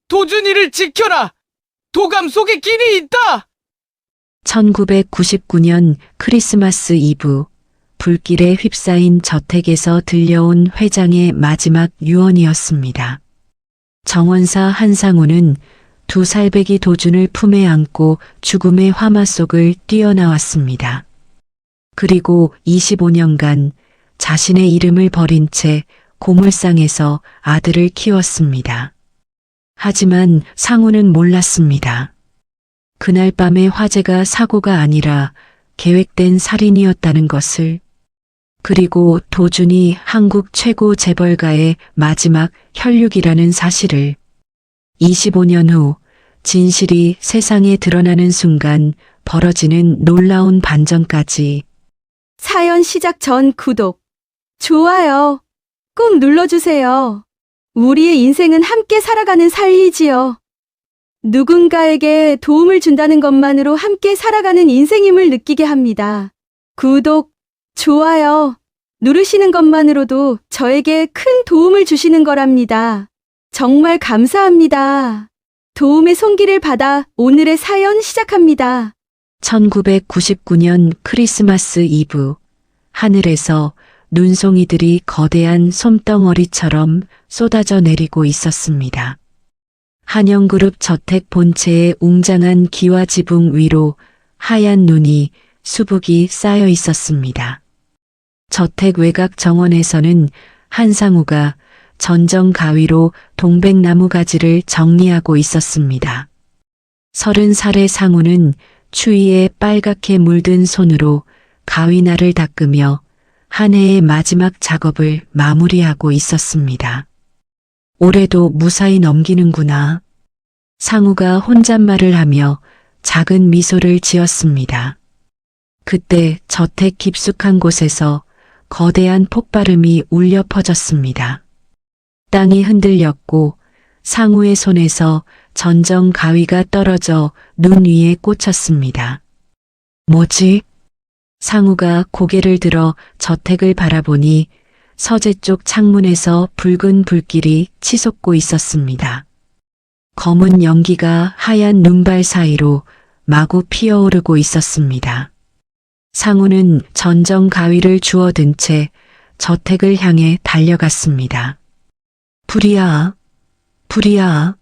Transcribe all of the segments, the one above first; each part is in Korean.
도준이를 지켜라! 도감 속에 길이 있다! 1999년 크리스마스 이브, 불길에 휩싸인 저택에서 들려온 회장의 마지막 유언이었습니다. 정원사 한상우는 두 살배기 도준을 품에 안고 죽음의 화마 속을 뛰어나왔습니다. 그리고 25년간 자신의 이름을 버린 채 고물상에서 아들을 키웠습니다. 하지만 상우는 몰랐습니다. 그날 밤의 화재가 사고가 아니라 계획된 살인이었다는 것을, 그리고 도준이 한국 최고 재벌가의 마지막 혈육이라는 사실을. 25년 후 진실이 세상에 드러나는 순간 벌어지는 놀라운 반전까지. 사연 시작 전 구독, 좋아요 꼭 눌러주세요. 우리의 인생은 함께 살아가는 삶이지요. 누군가에게 도움을 준다는 것만으로 함께 살아가는 인생임을 느끼게 합니다. 구독, 좋아요 누르시는 것만으로도 저에게 큰 도움을 주시는 거랍니다. 정말 감사합니다. 도움의 손길을 받아 오늘의 사연 시작합니다. 1999년 크리스마스 이브, 하늘에서 눈송이들이 거대한 솜덩어리처럼 쏟아져 내리고 있었습니다. 한영그룹 저택 본체의 웅장한 기와 지붕 위로 하얀 눈이 수북이 쌓여 있었습니다. 저택 외곽 정원에서는 한상우가 전정 가위로 동백나무 가지를 정리하고 있었습니다. 30살의 상우는 추위에 빨갛게 물든 손으로 가위날을 닦으며 한 해의 마지막 작업을 마무리하고 있었습니다. 올해도 무사히 넘기는구나. 상우가 혼잣말을 하며 작은 미소를 지었습니다. 그때 저택 깊숙한 곳에서 거대한 폭발음이 울려 퍼졌습니다. 땅이 흔들렸고 상우의 손에서 전정 가위가 떨어져 눈 위에 꽂혔습니다. 뭐지? 상우가 고개를 들어 저택을 바라보니 서재 쪽 창문에서 붉은 불길이 치솟고 있었습니다. 검은 연기가 하얀 눈발 사이로 마구 피어오르고 있었습니다. 상우는 전정 가위를 주워든 채 저택을 향해 달려갔습니다. 불이야, 불이야.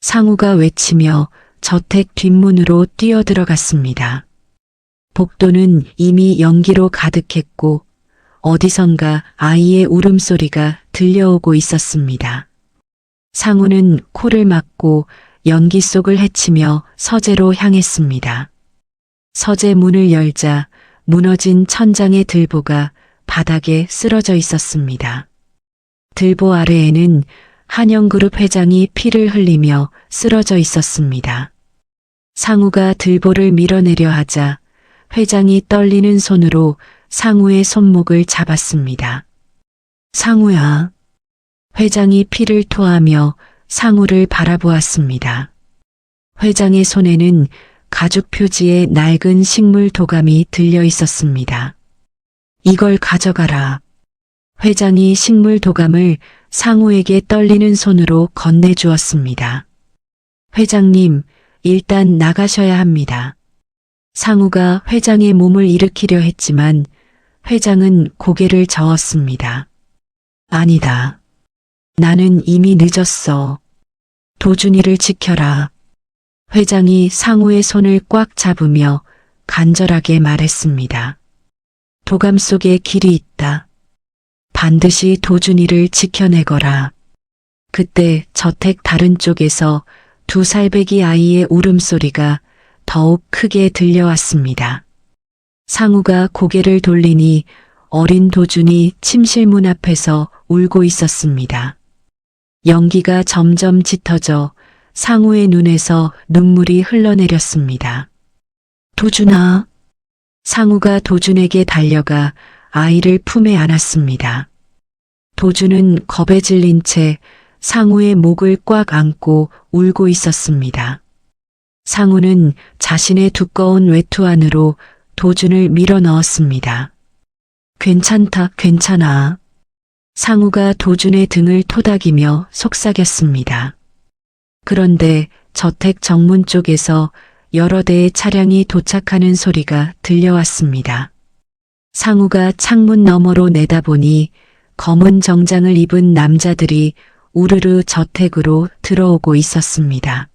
상우가 외치며 저택 뒷문으로 뛰어들어갔습니다. 복도는 이미 연기로 가득했고 어디선가 아이의 울음소리가 들려오고 있었습니다. 상우는 코를 막고 연기 속을 헤치며 서재로 향했습니다. 서재 문을 열자 무너진 천장의 들보가 바닥에 쓰러져 있었습니다. 들보 아래에는 한영그룹 회장이 피를 흘리며 쓰러져 있었습니다. 상우가 들보를 밀어내려 하자 회장이 떨리는 손으로 상우의 손목을 잡았습니다. 상우야. 회장이 피를 토하며 상우를 바라보았습니다. 회장의 손에는 가죽 표지의 낡은 식물 도감이 들려 있었습니다. 이걸 가져가라. 회장이 식물 도감을 상우에게 떨리는 손으로 건네주었습니다. 회장님, 일단 나가셔야 합니다. 상우가 회장의 몸을 일으키려 했지만 회장은 고개를 저었습니다. 아니다. 나는 이미 늦었어. 도준이를 지켜라. 회장이 상우의 손을 꽉 잡으며 간절하게 말했습니다. 도감 속에 길이 있다. 반드시 도준이를 지켜내거라. 그때 저택 다른 쪽에서 두 살배기 아이의 울음소리가 더욱 크게 들려왔습니다. 상우가 고개를 돌리니 어린 도준이 침실문 앞에서 울고 있었습니다. 연기가 점점 짙어져 상우의 눈에서 눈물이 흘러내렸습니다. 도준아. 상우가 도준에게 달려가 아이를 품에 안았습니다. 도준은 겁에 질린 채 상우의 목을 꽉 안고 울고 있었습니다. 상우는 자신의 두꺼운 외투 안으로 도준을 밀어 넣었습니다. 괜찮다, 괜찮아. 상우가 도준의 등을 토닥이며 속삭였습니다. 그런데 저택 정문 쪽에서 여러 대의 차량이 도착하는 소리가 들려왔습니다. 상우가 창문 너머로 내다보니 검은 정장을 입은 남자들이 우르르 저택으로 들어오고 있었습니다.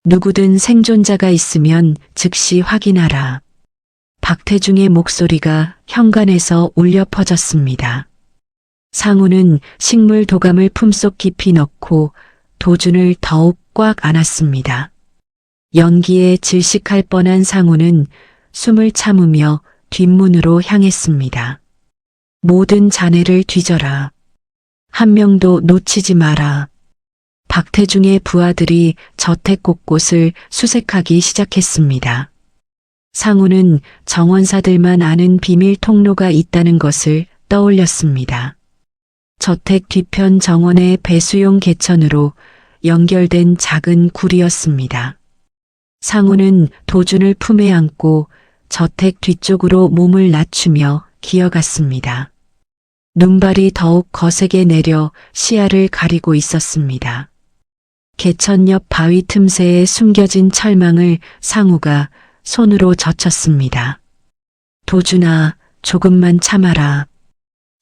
누구든 생존자가 있으면 즉시 확인하라. 박태중의 목소리가 현관에서 울려 퍼졌습니다. 상우는 식물 도감을 품속 깊이 넣고 도준을 더욱 꽉 안았습니다. 연기에 질식할 뻔한 상우는 숨을 참으며 뒷문으로 향했습니다. 모든 잔해를 뒤져라. 한 명도 놓치지 마라. 박태중의 부하들이 저택 곳곳을 수색하기 시작했습니다. 상우는 정원사들만 아는 비밀 통로가 있다는 것을 떠올렸습니다. 저택 뒤편 정원의 배수용 개천으로 연결된 작은 굴이었습니다. 상우는 도준을 품에 안고 저택 뒤쪽으로 몸을 낮추며 기어갔습니다. 눈발이 더욱 거세게 내려 시야를 가리고 있었습니다. 개천 옆 바위 틈새에 숨겨진 철망을 상우가 손으로 젖혔습니다. 도준아, 조금만 참아라.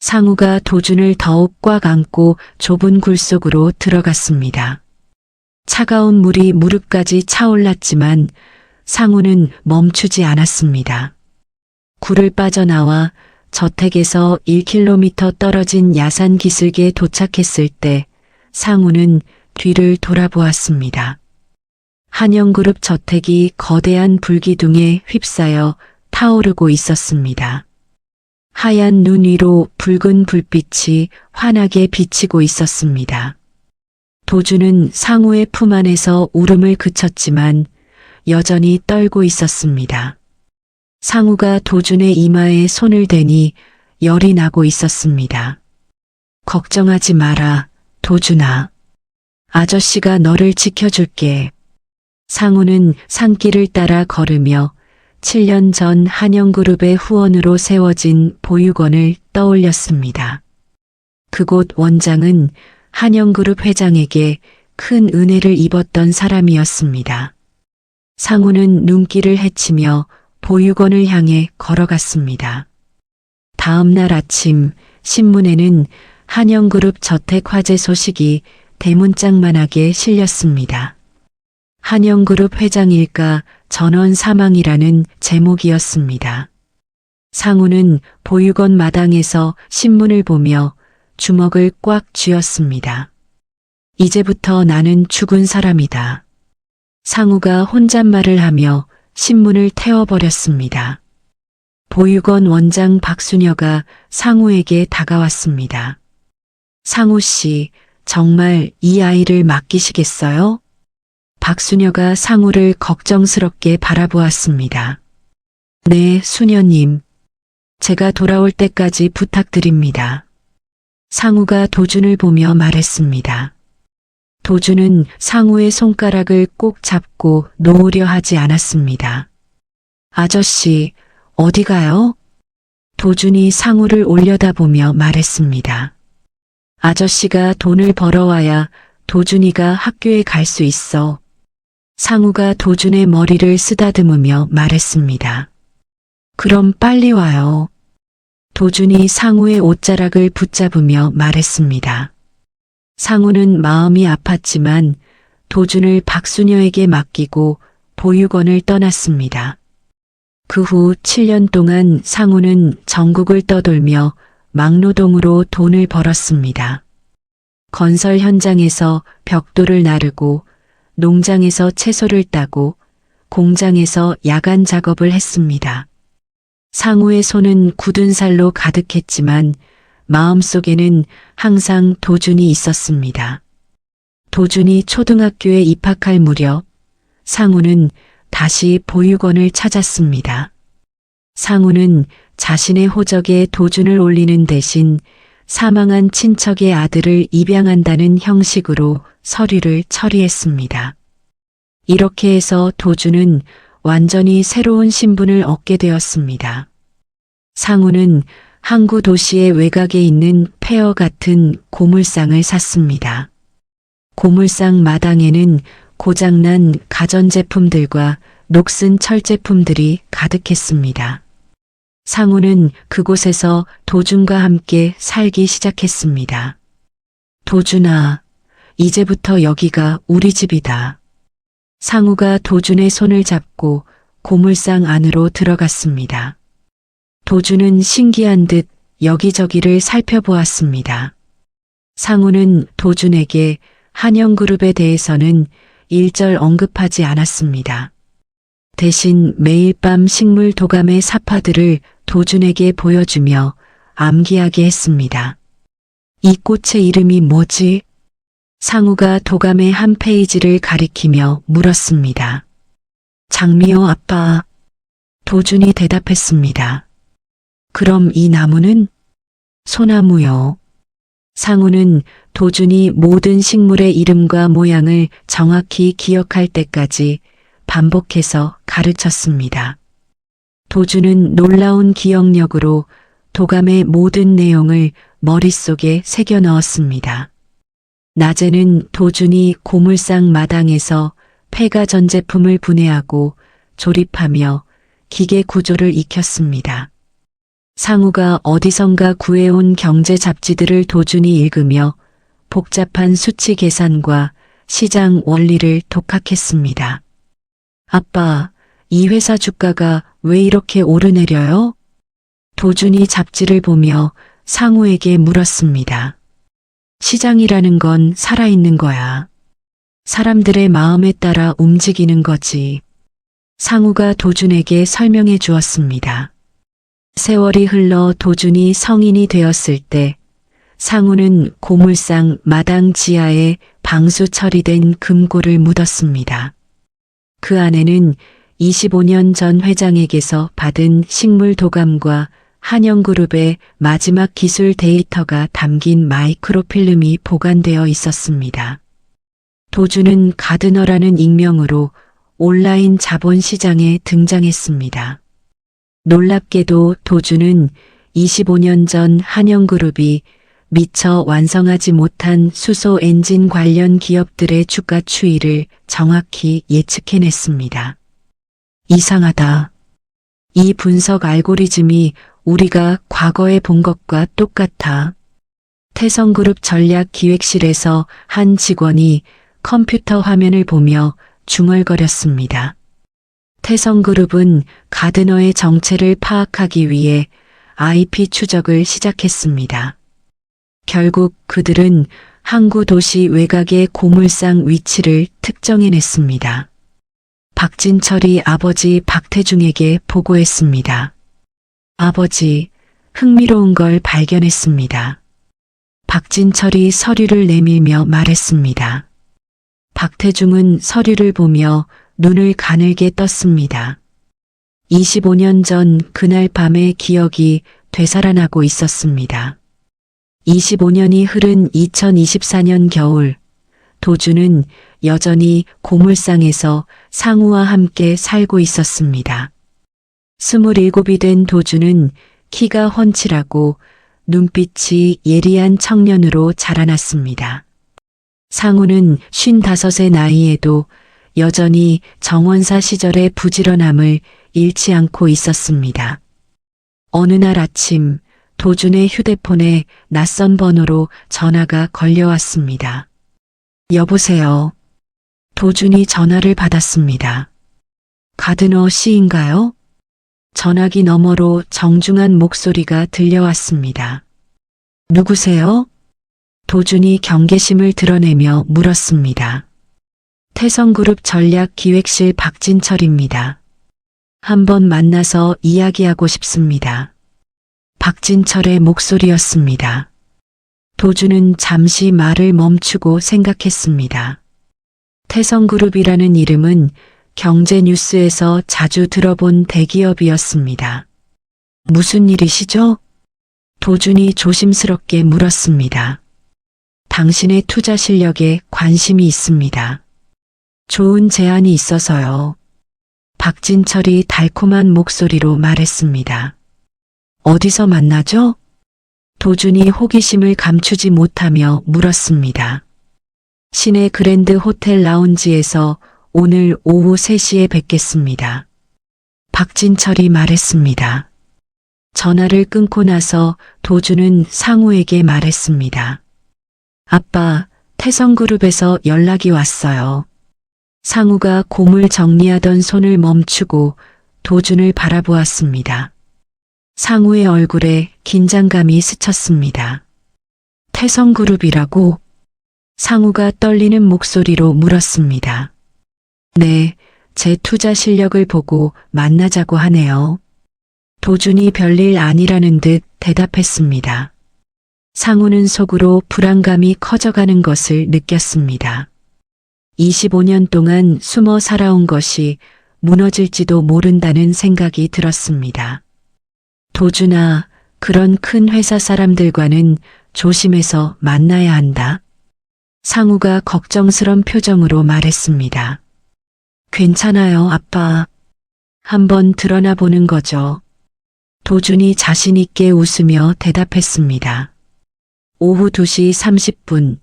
상우가 도준을 더욱 꽉 안고 좁은 굴 속으로 들어갔습니다. 차가운 물이 무릎까지 차올랐지만 상우는 멈추지 않았습니다. 굴을 빠져나와 저택에서 1km 떨어진 야산 기슭에 도착했을 때 상우는 뒤를 돌아보았습니다. 한영그룹 저택이 거대한 불기둥에 휩싸여 타오르고 있었습니다. 하얀 눈 위로 붉은 불빛이 환하게 비치고 있었습니다. 도준은 상우의 품 안에서 울음을 그쳤지만 여전히 떨고 있었습니다. 상우가 도준의 이마에 손을 대니 열이 나고 있었습니다. 걱정하지 마라, 도준아. 아저씨가 너를 지켜줄게. 상우는 산길을 따라 걸으며 7년 전 한영그룹의 후원으로 세워진 보육원을 떠올렸습니다. 그곳 원장은 한영그룹 회장에게 큰 은혜를 입었던 사람이었습니다. 상우는 눈길을 헤치며 보육원을 향해 걸어갔습니다. 다음 날 아침 신문에는 한영그룹 저택 화재 소식이 대문짝만하게 실렸습니다. 한영그룹 회장 일가 전원 사망이라는 제목이었습니다. 상우는 보육원 마당에서 신문을 보며 주먹을 꽉 쥐었습니다. 이제부터 나는 죽은 사람이다. 상우가 혼잣말을 하며 신문을 태워버렸습니다. 보육원 원장 박수녀가 상우에게 다가왔습니다. 상우 씨, 정말 이 아이를 맡기시겠어요? 박수녀가 상우를 걱정스럽게 바라보았습니다. 네, 수녀님. 제가 돌아올 때까지 부탁드립니다. 상우가 도준을 보며 말했습니다. 도준은 상우의 손가락을 꼭 잡고 놓으려 하지 않았습니다. 아저씨, 어디 가요? 도준이 상우를 올려다보며 말했습니다. 아저씨가 돈을 벌어와야 도준이가 학교에 갈 수 있어. 상우가 도준의 머리를 쓰다듬으며 말했습니다. 그럼 빨리 와요. 도준이 상우의 옷자락을 붙잡으며 말했습니다. 상우는 마음이 아팠지만 도준을 박수녀에게 맡기고 보육원을 떠났습니다. 그 후 7년 동안 상우는 전국을 떠돌며 막노동으로 돈을 벌었습니다. 건설 현장에서 벽돌을 나르고 농장에서 채소를 따고 공장에서 야간 작업을 했습니다. 상우의 손은 굳은 살로 가득했지만 마음속에는 항상 도준이 있었습니다. 도준이 초등학교에 입학할 무렵 상우는 다시 보육원을 찾았습니다. 상우는 자신의 호적에 도준을 올리는 대신 사망한 친척의 아들을 입양한다는 형식으로 서류를 처리했습니다. 이렇게 해서 도준은 완전히 새로운 신분을 얻게 되었습니다. 상우는 항구 도시의 외곽에 있는 폐허 같은 고물상을 샀습니다. 고물상 마당에는 고장난 가전제품들과 녹슨 철제품들이 가득했습니다. 상우는 그곳에서 도준과 함께 살기 시작했습니다. 도준아, 이제부터 여기가 우리 집이다. 상우가 도준의 손을 잡고 고물상 안으로 들어갔습니다. 도준은 신기한 듯 여기저기를 살펴보았습니다. 상우는 도준에게 한영그룹에 대해서는 일절 언급하지 않았습니다. 대신 매일 밤 식물 도감의 사파들을 도준에게 보여주며 암기하게 했습니다. 이 꽃의 이름이 뭐지? 상우가 도감의 한 페이지를 가리키며 물었습니다. 장미요, 아빠. 도준이 대답했습니다. 그럼 이 나무는? 소나무요. 상우는 도준이 모든 식물의 이름과 모양을 정확히 기억할 때까지 반복해서 가르쳤습니다. 도준은 놀라운 기억력으로 도감의 모든 내용을 머릿속에 새겨 넣었습니다. 낮에는 도준이 고물상 마당에서 폐가 전제품을 분해하고 조립하며 기계 구조를 익혔습니다. 상우가 어디선가 구해온 경제 잡지들을 도준이 읽으며 복잡한 수치 계산과 시장 원리를 독학했습니다. 아빠, 이 회사 주가가 왜 이렇게 오르내려요? 도준이 잡지를 보며 상우에게 물었습니다. 시장이라는 건 살아있는 거야. 사람들의 마음에 따라 움직이는 거지. 상우가 도준에게 설명해 주었습니다. 세월이 흘러 도준이 성인이 되었을 때 상우는 고물상 마당 지하에 방수 처리된 금고를 묻었습니다. 그 안에는 25년 전 회장에게서 받은 식물 도감과 한영그룹의 마지막 기술 데이터가 담긴 마이크로필름이 보관되어 있었습니다. 도준은 가드너라는 익명으로 온라인 자본시장에 등장했습니다. 놀랍게도 도준은 25년 전 한영그룹이 미처 완성하지 못한 수소 엔진 관련 기업들의 주가 추이를 정확히 예측해냈습니다. 이상하다. 이 분석 알고리즘이 우리가 과거에 본 것과 똑같아. 태성그룹 전략기획실에서 한 직원이 컴퓨터 화면을 보며 중얼거렸습니다. 태성그룹은 가드너의 정체를 파악하기 위해 IP 추적을 시작했습니다. 결국 그들은 항구 도시 외곽의 고물상 위치를 특정해냈습니다. 박진철이 아버지 박태중에게 보고했습니다. 아버지, 흥미로운 걸 발견했습니다. 박진철이 서류를 내밀며 말했습니다. 박태중은 서류를 보며 눈을 가늘게 떴습니다. 25년 전 그날 밤의 기억이 되살아나고 있었습니다. 25년이 흐른 2024년 겨울, 도준은 여전히 고물상에서 상우와 함께 살고 있었습니다. 27이 된 도준은 키가 훤칠하고 눈빛이 예리한 청년으로 자라났습니다. 상우는 55의 나이에도 여전히 정원사 시절의 부지런함을 잃지 않고 있었습니다. 어느 날 아침 도준의 휴대폰에 낯선 번호로 전화가 걸려왔습니다. 여보세요. 도준이 전화를 받았습니다. 가드너 씨인가요? 전화기 너머로 정중한 목소리가 들려왔습니다. 누구세요? 도준이 경계심을 드러내며 물었습니다. 태성그룹 전략기획실 박진철입니다. 한번 만나서 이야기하고 싶습니다. 박진철의 목소리였습니다. 도준은 잠시 말을 멈추고 생각했습니다. 태성그룹이라는 이름은 경제뉴스에서 자주 들어본 대기업이었습니다. 무슨 일이시죠? 도준이 조심스럽게 물었습니다. 당신의 투자 실력에 관심이 있습니다. 좋은 제안이 있어서요. 박진철이 달콤한 목소리로 말했습니다. 어디서 만나죠? 도준이 호기심을 감추지 못하며 물었습니다. 시내 그랜드 호텔 라운지에서 오늘 오후 3시에 뵙겠습니다. 박진철이 말했습니다. 전화를 끊고 나서 도주는 상우에게 말했습니다. 아빠, 태성그룹에서 연락이 왔어요. 상우가 고물 정리하던 손을 멈추고 도준을 바라보았습니다. 상우의 얼굴에 긴장감이 스쳤습니다. 태성그룹이라고? 상우가 떨리는 목소리로 물었습니다. 네, 제 투자 실력을 보고 만나자고 하네요. 도준이 별일 아니라는 듯 대답했습니다. 상우는 속으로 불안감이 커져가는 것을 느꼈습니다. 25년 동안 숨어 살아온 것이 무너질지도 모른다는 생각이 들었습니다. 도준아, 그런 큰 회사 사람들과는 조심해서 만나야 한다. 상우가 걱정스런 표정으로 말했습니다. 괜찮아요, 아빠. 한번 드러나 보는 거죠. 도준이 자신 있게 웃으며 대답했습니다. 오후 2시 30분,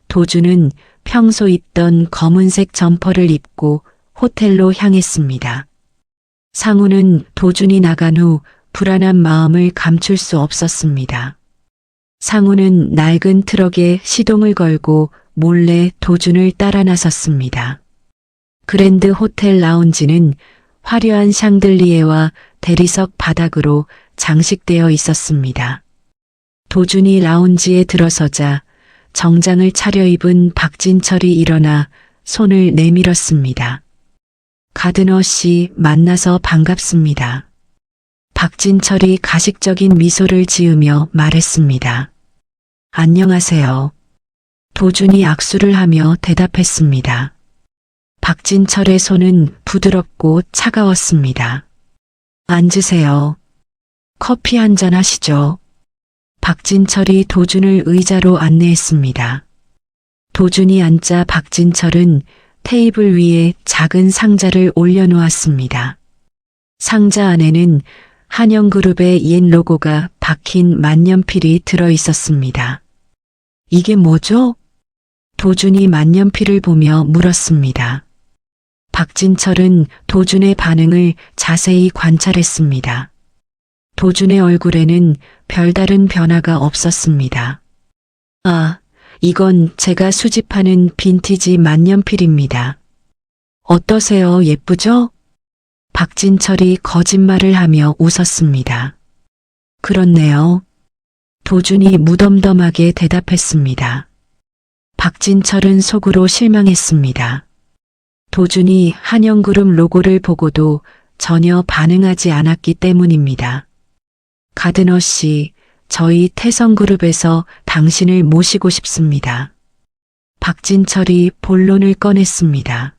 도준은 평소 입던 검은색 점퍼를 입고 호텔로 향했습니다. 상우는 도준이 나간 후 불안한 마음을 감출 수 없었습니다. 상우는 낡은 트럭에 시동을 걸고 몰래 도준을 따라 나섰습니다. 그랜드 호텔 라운지는 화려한 샹들리에와 대리석 바닥으로 장식되어 있었습니다. 도준이 라운지에 들어서자 정장을 차려입은 박진철이 일어나 손을 내밀었습니다. 가드너 씨, 만나서 반갑습니다. 박진철이 가식적인 미소를 지으며 말했습니다. 안녕하세요. 도준이 악수를 하며 대답했습니다. 박진철의 손은 부드럽고 차가웠습니다. 앉으세요. 커피 한잔 하시죠. 박진철이 도준을 의자로 안내했습니다. 도준이 앉자 박진철은 테이블 위에 작은 상자를 올려놓았습니다. 상자 안에는 한영그룹의 옛 로고가 박힌 만년필이 들어있었습니다. 이게 뭐죠? 도준이 만년필을 보며 물었습니다. 박진철은 도준의 반응을 자세히 관찰했습니다. 도준의 얼굴에는 별다른 변화가 없었습니다. 아, 이건 제가 수집하는 빈티지 만년필입니다. 어떠세요? 예쁘죠? 박진철이 거짓말을 하며 웃었습니다. 그렇네요. 도준이 무덤덤하게 대답했습니다. 박진철은 속으로 실망했습니다. 도준이 한영그룹 로고를 보고도 전혀 반응하지 않았기 때문입니다. 가드너 씨, 저희 태성그룹에서 당신을 모시고 싶습니다. 박진철이 본론을 꺼냈습니다.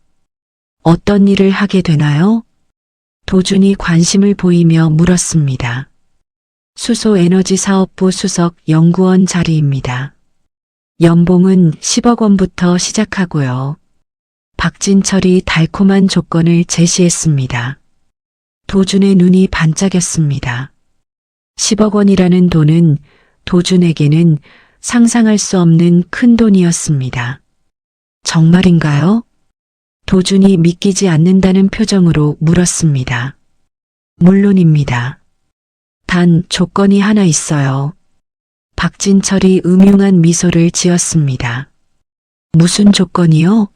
어떤 일을 하게 되나요? 도준이 관심을 보이며 물었습니다. 수소에너지 사업부 수석 연구원 자리입니다. 연봉은 10억 원부터 시작하고요. 박진철이 달콤한 조건을 제시했습니다. 도준의 눈이 반짝였습니다. 10억 원이라는 돈은 도준에게는 상상할 수 없는 큰 돈이었습니다. 정말인가요? 도준이 믿기지 않는다는 표정으로 물었습니다. 물론입니다. 단 조건이 하나 있어요. 박진철이 음흉한 미소를 지었습니다. 무슨 조건이요?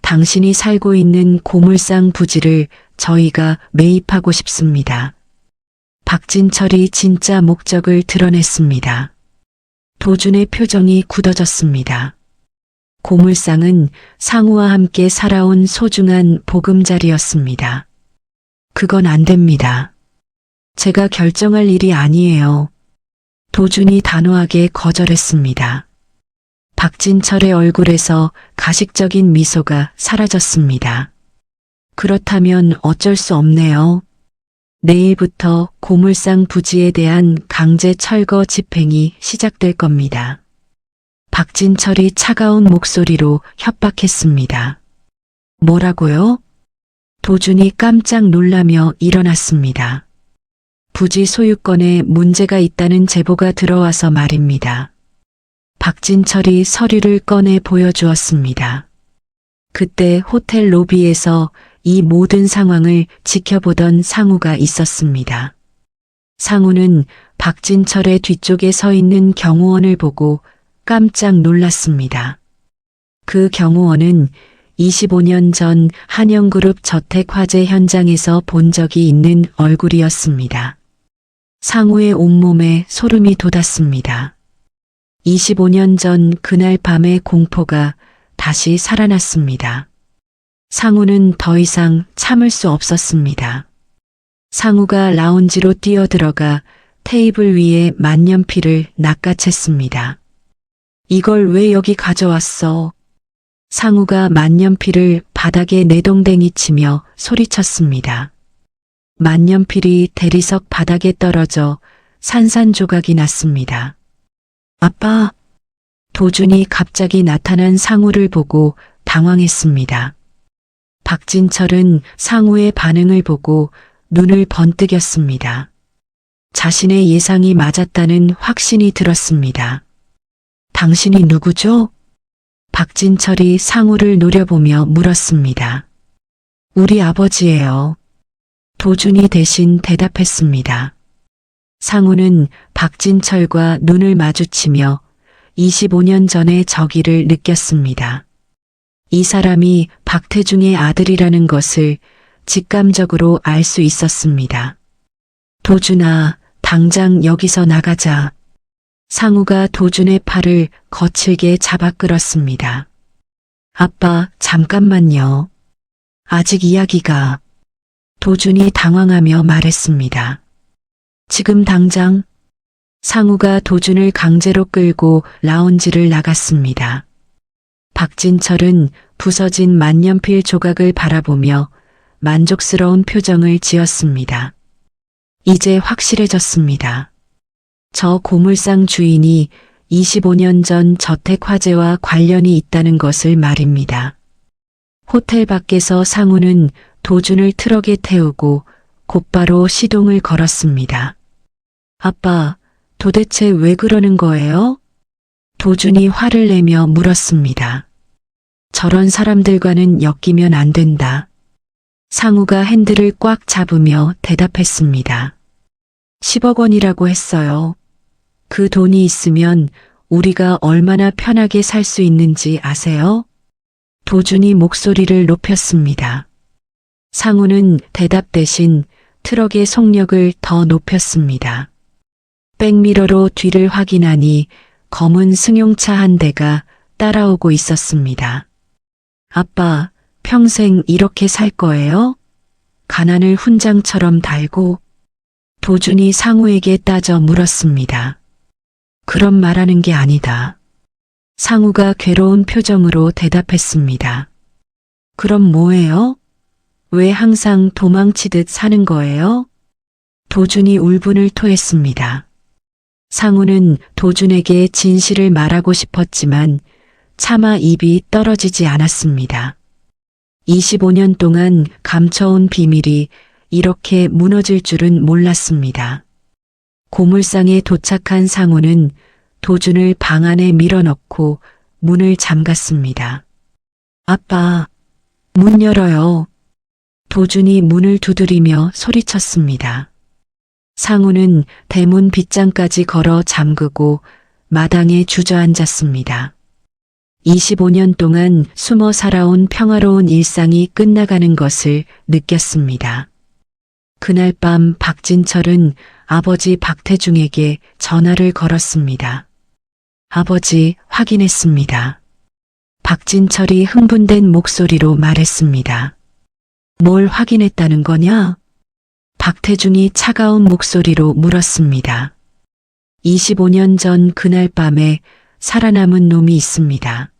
당신이 살고 있는 고물상 부지를 저희가 매입하고 싶습니다. 박진철이 진짜 목적을 드러냈습니다. 도준의 표정이 굳어졌습니다. 고물상은 상우와 함께 살아온 소중한 보금자리였습니다. 그건 안 됩니다. 제가 결정할 일이 아니에요. 도준이 단호하게 거절했습니다. 박진철의 얼굴에서 가식적인 미소가 사라졌습니다. 그렇다면 어쩔 수 없네요. 내일부터 고물상 부지에 대한 강제 철거 집행이 시작될 겁니다. 박진철이 차가운 목소리로 협박했습니다. 뭐라고요? 도준이 깜짝 놀라며 일어났습니다. 부지 소유권에 문제가 있다는 제보가 들어와서 말입니다. 박진철이 서류를 꺼내 보여주었습니다. 그때 호텔 로비에서 이 모든 상황을 지켜보던 상우가 있었습니다. 상우는 박진철의 뒤쪽에 서 있는 경호원을 보고 깜짝 놀랐습니다. 그 경호원은 25년 전 한영그룹 저택 화재 현장에서 본 적이 있는 얼굴이었습니다. 상우의 온몸에 소름이 돋았습니다. 25년 전 그날 밤의 공포가 다시 살아났습니다. 상우는 더 이상 참을 수 없었습니다. 상우가 라운지로 뛰어들어가 테이블 위에 만년필을 낚아챘습니다. 이걸 왜 여기 가져왔어? 상우가 만년필을 바닥에 내동댕이 치며 소리쳤습니다. 만년필이 대리석 바닥에 떨어져 산산조각이 났습니다. 아빠! 도준이 갑자기 나타난 상우를 보고 당황했습니다. 박진철은 상우의 반응을 보고 눈을 번뜩였습니다. 자신의 예상이 맞았다는 확신이 들었습니다. 당신이 누구죠? 박진철이 상우를 노려보며 물었습니다. 우리 아버지예요. 도준이 대신 대답했습니다. 상우는 박진철과 눈을 마주치며 25년 전의 저기를 느꼈습니다. 이 사람이 박태중의 아들이라는 것을 직감적으로 알 수 있었습니다. 도준아, 당장 여기서 나가자. 상우가 도준의 팔을 거칠게 잡아 끌었습니다. 아빠, 잠깐만요. 아직 이야기가... 도준이 당황하며 말했습니다. 지금 당장... 상우가 도준을 강제로 끌고 라운지를 나갔습니다. 박진철은 부서진 만년필 조각을 바라보며 만족스러운 표정을 지었습니다. 이제 확실해졌습니다. 저 고물상 주인이 25년 전 저택 화재와 관련이 있다는 것을 말입니다. 호텔 밖에서 상우는 도준을 트럭에 태우고 곧바로 시동을 걸었습니다. 아빠, 도대체 왜 그러는 거예요? 도준이 화를 내며 물었습니다. 저런 사람들과는 엮이면 안 된다. 상우가 핸들을 꽉 잡으며 대답했습니다. 10억 원이라고 했어요. 그 돈이 있으면 우리가 얼마나 편하게 살 수 있는지 아세요? 도준이 목소리를 높였습니다. 상우는 대답 대신 트럭의 속력을 더 높였습니다. 백미러로 뒤를 확인하니 검은 승용차 한 대가 따라오고 있었습니다. 아빠, 평생 이렇게 살 거예요? 가난을 훈장처럼 달고? 도준이 상우에게 따져 물었습니다. 그런 말하는 게 아니다. 상우가 괴로운 표정으로 대답했습니다. 그럼 뭐예요? 왜 항상 도망치듯 사는 거예요? 도준이 울분을 토했습니다. 상우는 도준에게 진실을 말하고 싶었지만 차마 입이 떨어지지 않았습니다. 25년 동안 감춰온 비밀이 이렇게 무너질 줄은 몰랐습니다. 고물상에 도착한 상우는 도준을 방 안에 밀어넣고 문을 잠갔습니다. 아빠, 문 열어요. 도준이 문을 두드리며 소리쳤습니다. 상우는 대문 빗장까지 걸어 잠그고 마당에 주저앉았습니다. 25년 동안 숨어 살아온 평화로운 일상이 끝나가는 것을 느꼈습니다. 그날 밤 박진철은 아버지 박태중에게 전화를 걸었습니다. 아버지, 확인했습니다. 박진철이 흥분된 목소리로 말했습니다. 뭘 확인했다는 거냐? 박태중이 차가운 목소리로 물었습니다. 25년 전 그날 밤에 살아남은 놈이 있습니다.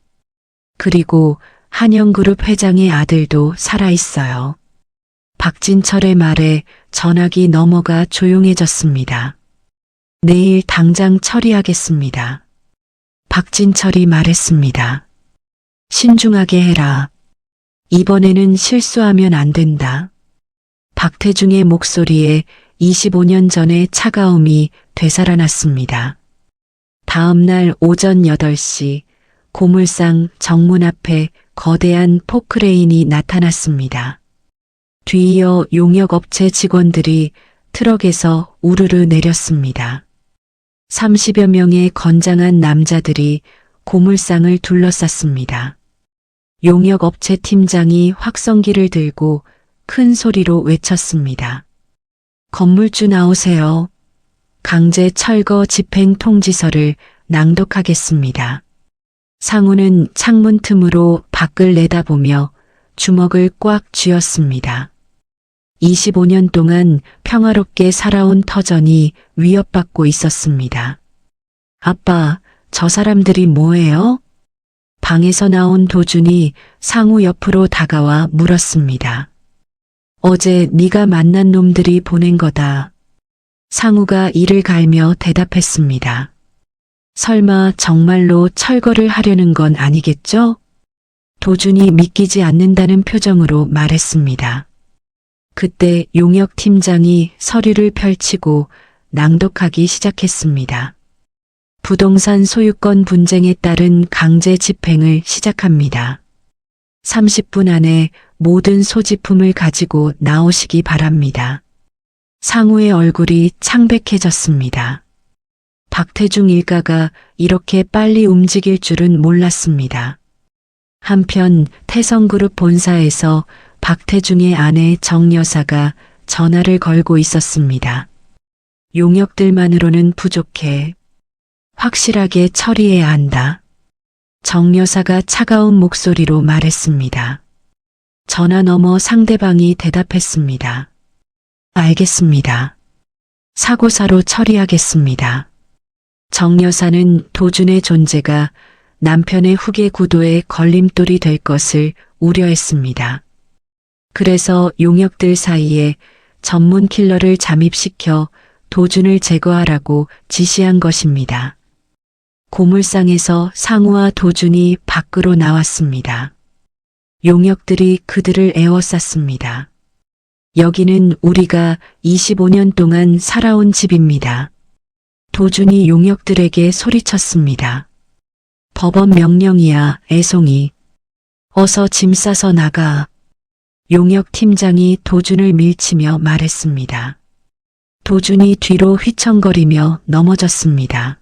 그리고 한영그룹 회장의 아들도 살아있어요. 박진철의 말에 전화기 넘어가 조용해졌습니다. 내일 당장 처리하겠습니다. 박진철이 말했습니다. 신중하게 해라. 이번에는 실수하면 안 된다. 박태중의 목소리에 25년 전의 차가움이 되살아났습니다. 다음 날 오전 8시 고물상 정문 앞에 거대한 포크레인이 나타났습니다. 뒤이어 용역업체 직원들이 트럭에서 우르르 내렸습니다. 30여 명의 건장한 남자들이 고물상을 둘러쌌습니다. 용역업체 팀장이 확성기를 들고 큰 소리로 외쳤습니다. 건물주 나오세요. 강제 철거 집행 통지서를 낭독하겠습니다. 상우는 창문 틈으로 밖을 내다보며 주먹을 꽉 쥐었습니다. 25년 동안 평화롭게 살아온 터전이 위협받고 있었습니다. 아빠, 저 사람들이 뭐예요? 방에서 나온 도준이 상우 옆으로 다가와 물었습니다. 어제 네가 만난 놈들이 보낸 거다. 상우가 이를 갈며 대답했습니다. 설마 정말로 철거를 하려는 건 아니겠죠? 도준이 믿기지 않는다는 표정으로 말했습니다. 그때 용역 팀장이 서류를 펼치고 낭독하기 시작했습니다. 부동산 소유권 분쟁에 따른 강제 집행을 시작합니다. 30분 안에 모든 소지품을 가지고 나오시기 바랍니다. 상우의 얼굴이 창백해졌습니다. 박태중 일가가 이렇게 빨리 움직일 줄은 몰랐습니다. 한편 태성그룹 본사에서 박태중의 아내 정 여사가 전화를 걸고 있었습니다. 용역들만으로는 부족해. 확실하게 처리해야 한다. 정 여사가 차가운 목소리로 말했습니다. 전화 너머 상대방이 대답했습니다. 알겠습니다. 사고사로 처리하겠습니다. 정 여사는 도준의 존재가 남편의 후계 구도에 걸림돌이 될 것을 우려했습니다. 그래서 용역들 사이에 전문 킬러를 잠입시켜 도준을 제거하라고 지시한 것입니다. 고물상에서 상우와 도준이 밖으로 나왔습니다. 용역들이 그들을 에워쌌습니다. 여기는 우리가 25년 동안 살아온 집입니다. 도준이 용역들에게 소리쳤습니다. 법원 명령이야, 애송이. 어서 짐 싸서 나가. 용역 팀장이 도준을 밀치며 말했습니다. 도준이 뒤로 휘청거리며 넘어졌습니다.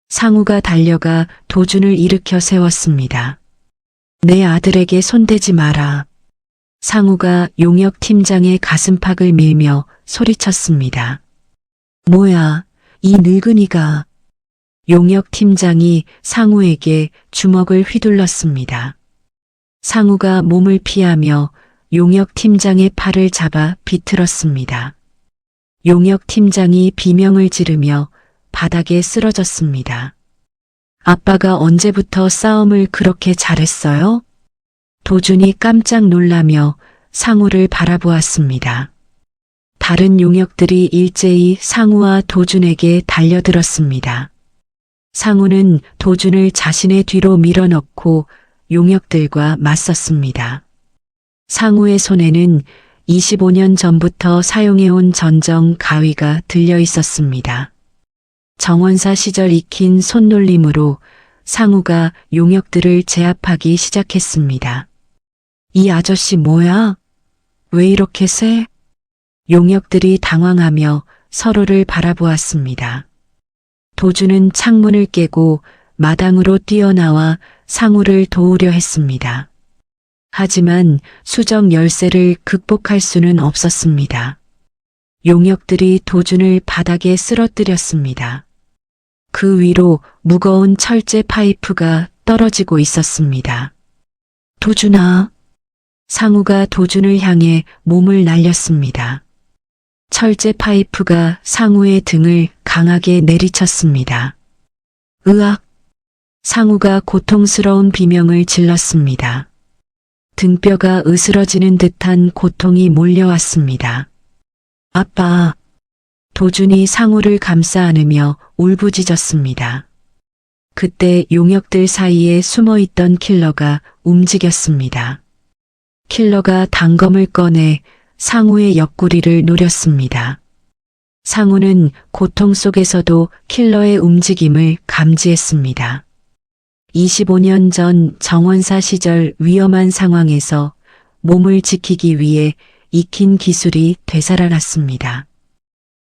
상우가 달려가 도준을 일으켜 세웠습니다. 내 아들에게 손대지 마라. 상우가 용역 팀장의 가슴팍을 밀며 소리쳤습니다. 뭐야, 이 늙은이가. 용역 팀장이 상우에게 주먹을 휘둘렀습니다. 상우가 몸을 피하며 용역 팀장의 팔을 잡아 비틀었습니다. 용역 팀장이 비명을 지르며 바닥에 쓰러졌습니다. 아빠가 언제부터 싸움을 그렇게 잘했어요? 도준이 깜짝 놀라며 상우를 바라보았습니다. 다른 용역들이 일제히 상우와 도준에게 달려들었습니다. 상우는 도준을 자신의 뒤로 밀어넣고 용역들과 맞섰습니다. 상우의 손에는 25년 전부터 사용해온 전정 가위가 들려 있었습니다. 정원사 시절 익힌 손놀림으로 상우가 용역들을 제압하기 시작했습니다. 이 아저씨 뭐야? 왜 이렇게 세? 용역들이 당황하며 서로를 바라보았습니다. 도준은 창문을 깨고 마당으로 뛰어나와 상우를 도우려 했습니다. 하지만 수정 열쇠를 극복할 수는 없었습니다. 용역들이 도준을 바닥에 쓰러뜨렸습니다. 그 위로 무거운 철제 파이프가 떨어지고 있었습니다. 도준아. 상우가 도준을 향해 몸을 날렸습니다. 철제 파이프가 상우의 등을 강하게 내리쳤습니다. 으악! 상우가 고통스러운 비명을 질렀습니다. 등뼈가 으스러지는 듯한 고통이 몰려왔습니다. 아빠! 도준이 상우를 감싸 안으며 울부짖었습니다. 그때 용역들 사이에 숨어있던 킬러가 움직였습니다. 킬러가 단검을 꺼내 상우의 옆구리를 노렸습니다. 상우는 고통 속에서도 킬러의 움직임을 감지했습니다. 25년 전 정원사 시절 위험한 상황에서 몸을 지키기 위해 익힌 기술이 되살아났습니다.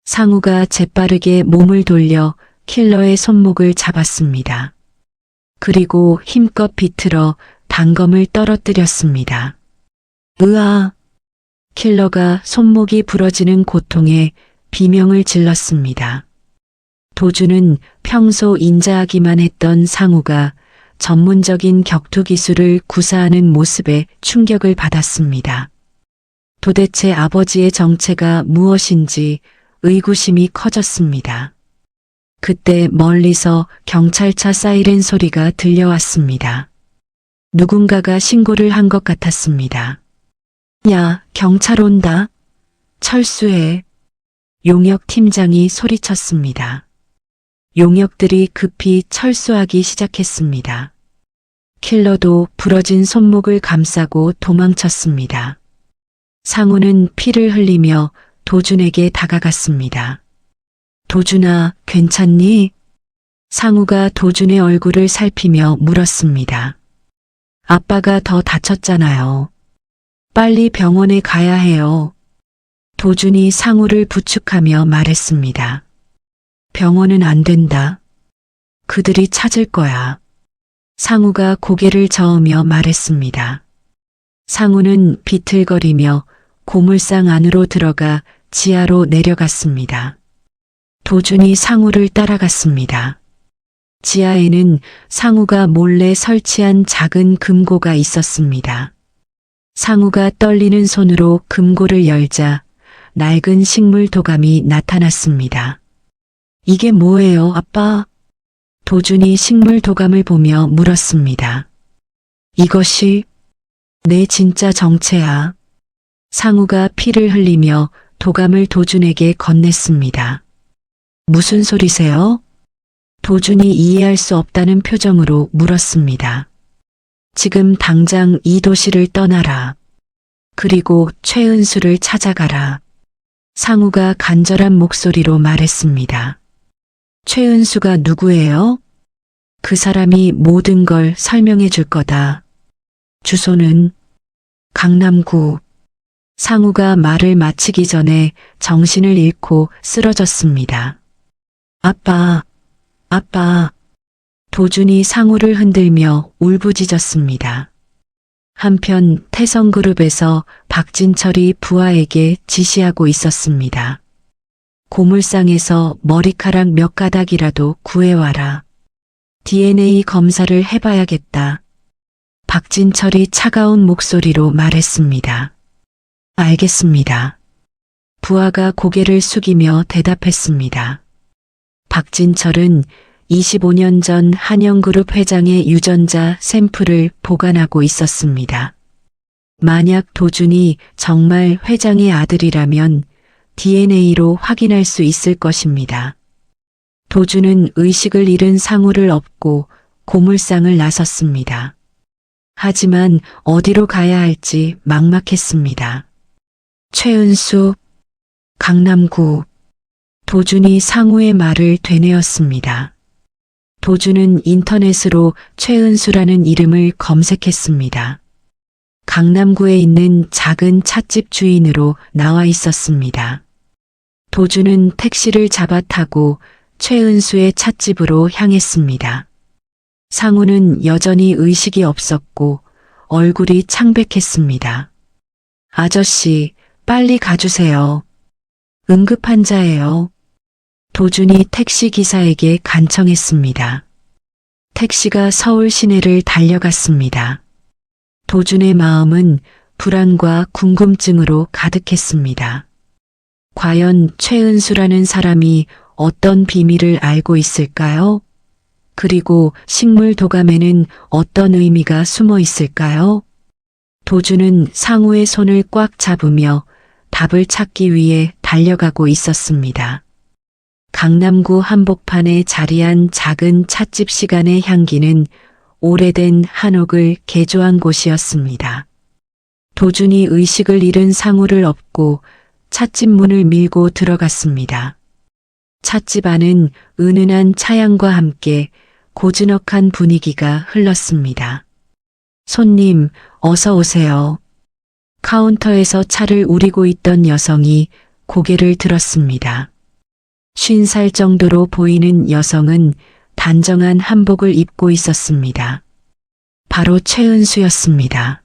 상우가 재빠르게 몸을 돌려 킬러의 손목을 잡았습니다. 그리고 힘껏 비틀어 단검을 떨어뜨렸습니다. 으아! 킬러가 손목이 부러지는 고통에 비명을 질렀습니다. 도주는 평소 인자하기만 했던 상우가 전문적인 격투 기술을 구사하는 모습에 충격을 받았습니다. 도대체 아버지의 정체가 무엇인지 의구심이 커졌습니다. 그때 멀리서 경찰차 사이렌 소리가 들려왔습니다. 누군가가 신고를 한 것 같았습니다. 야, 경찰 온다. 철수해. 용역 팀장이 소리쳤습니다. 용역들이 급히 철수하기 시작했습니다. 킬러도 부러진 손목을 감싸고 도망쳤습니다. 상우는 피를 흘리며 도준에게 다가갔습니다. 도준아, 괜찮니? 상우가 도준의 얼굴을 살피며 물었습니다. 아빠가 더 다쳤잖아요. 빨리 병원에 가야 해요. 도준이 상우를 부축하며 말했습니다. 병원은 안 된다. 그들이 찾을 거야. 상우가 고개를 저으며 말했습니다. 상우는 비틀거리며 고물상 안으로 들어가 지하로 내려갔습니다. 도준이 상우를 따라갔습니다. 지하에는 상우가 몰래 설치한 작은 금고가 있었습니다. 상우가 떨리는 손으로 금고를 열자 낡은 식물 도감이 나타났습니다. 이게 뭐예요, 아빠? 도준이 식물 도감을 보며 물었습니다. 이것이 내 진짜 정체야. 상우가 피를 흘리며 도감을 도준에게 건넸습니다. 무슨 소리세요? 도준이 이해할 수 없다는 표정으로 물었습니다. 지금 당장 이 도시를 떠나라. 그리고 최은수를 찾아가라. 상우가 간절한 목소리로 말했습니다. 최은수가 누구예요? 그 사람이 모든 걸 설명해 줄 거다. 주소는 강남구. 상우가 말을 마치기 전에 정신을 잃고 쓰러졌습니다. 아빠, 아빠. 도준이 상우를 흔들며 울부짖었습니다. 한편 태성그룹에서 박진철이 부하에게 지시하고 있었습니다. 고물상에서 머리카락 몇 가닥이라도 구해와라. DNA 검사를 해봐야겠다. 박진철이 차가운 목소리로 말했습니다. 알겠습니다. 부하가 고개를 숙이며 대답했습니다. 박진철은 25년 전 한영그룹 회장의 유전자 샘플을 보관하고 있었습니다. 만약 도준이 정말 회장의 아들이라면 DNA로 확인할 수 있을 것입니다. 도준은 의식을 잃은 상우를 업고 고물상을 나섰습니다. 하지만 어디로 가야 할지 막막했습니다. 최은수, 강남구. 도준이 상우의 말을 되뇌었습니다. 도준은 인터넷으로 최은수라는 이름을 검색했습니다. 강남구에 있는 작은 찻집 주인으로 나와 있었습니다. 도준은 택시를 잡아 타고 최은수의 찻집으로 향했습니다. 상우는 여전히 의식이 없었고 얼굴이 창백했습니다. 아저씨, 빨리 가주세요. 응급환자예요. 도준이 택시 기사에게 간청했습니다. 택시가 서울 시내를 달려갔습니다. 도준의 마음은 불안과 궁금증으로 가득했습니다. 과연 최은수라는 사람이 어떤 비밀을 알고 있을까요? 그리고 식물 도감에는 어떤 의미가 숨어 있을까요? 도준은 상우의 손을 꽉 잡으며 답을 찾기 위해 달려가고 있었습니다. 강남구 한복판에 자리한 작은 찻집 시간의 향기는 오래된 한옥을 개조한 곳이었습니다. 도준이 의식을 잃은 상우를 업고 찻집 문을 밀고 들어갔습니다. 찻집 안은 은은한 차향과 함께 고즈넉한 분위기가 흘렀습니다. 손님, 어서 오세요. 카운터에서 차를 우리고 있던 여성이 고개를 들었습니다. 50살 정도로 보이는 여성은 단정한 한복을 입고 있었습니다. 바로 최은수였습니다.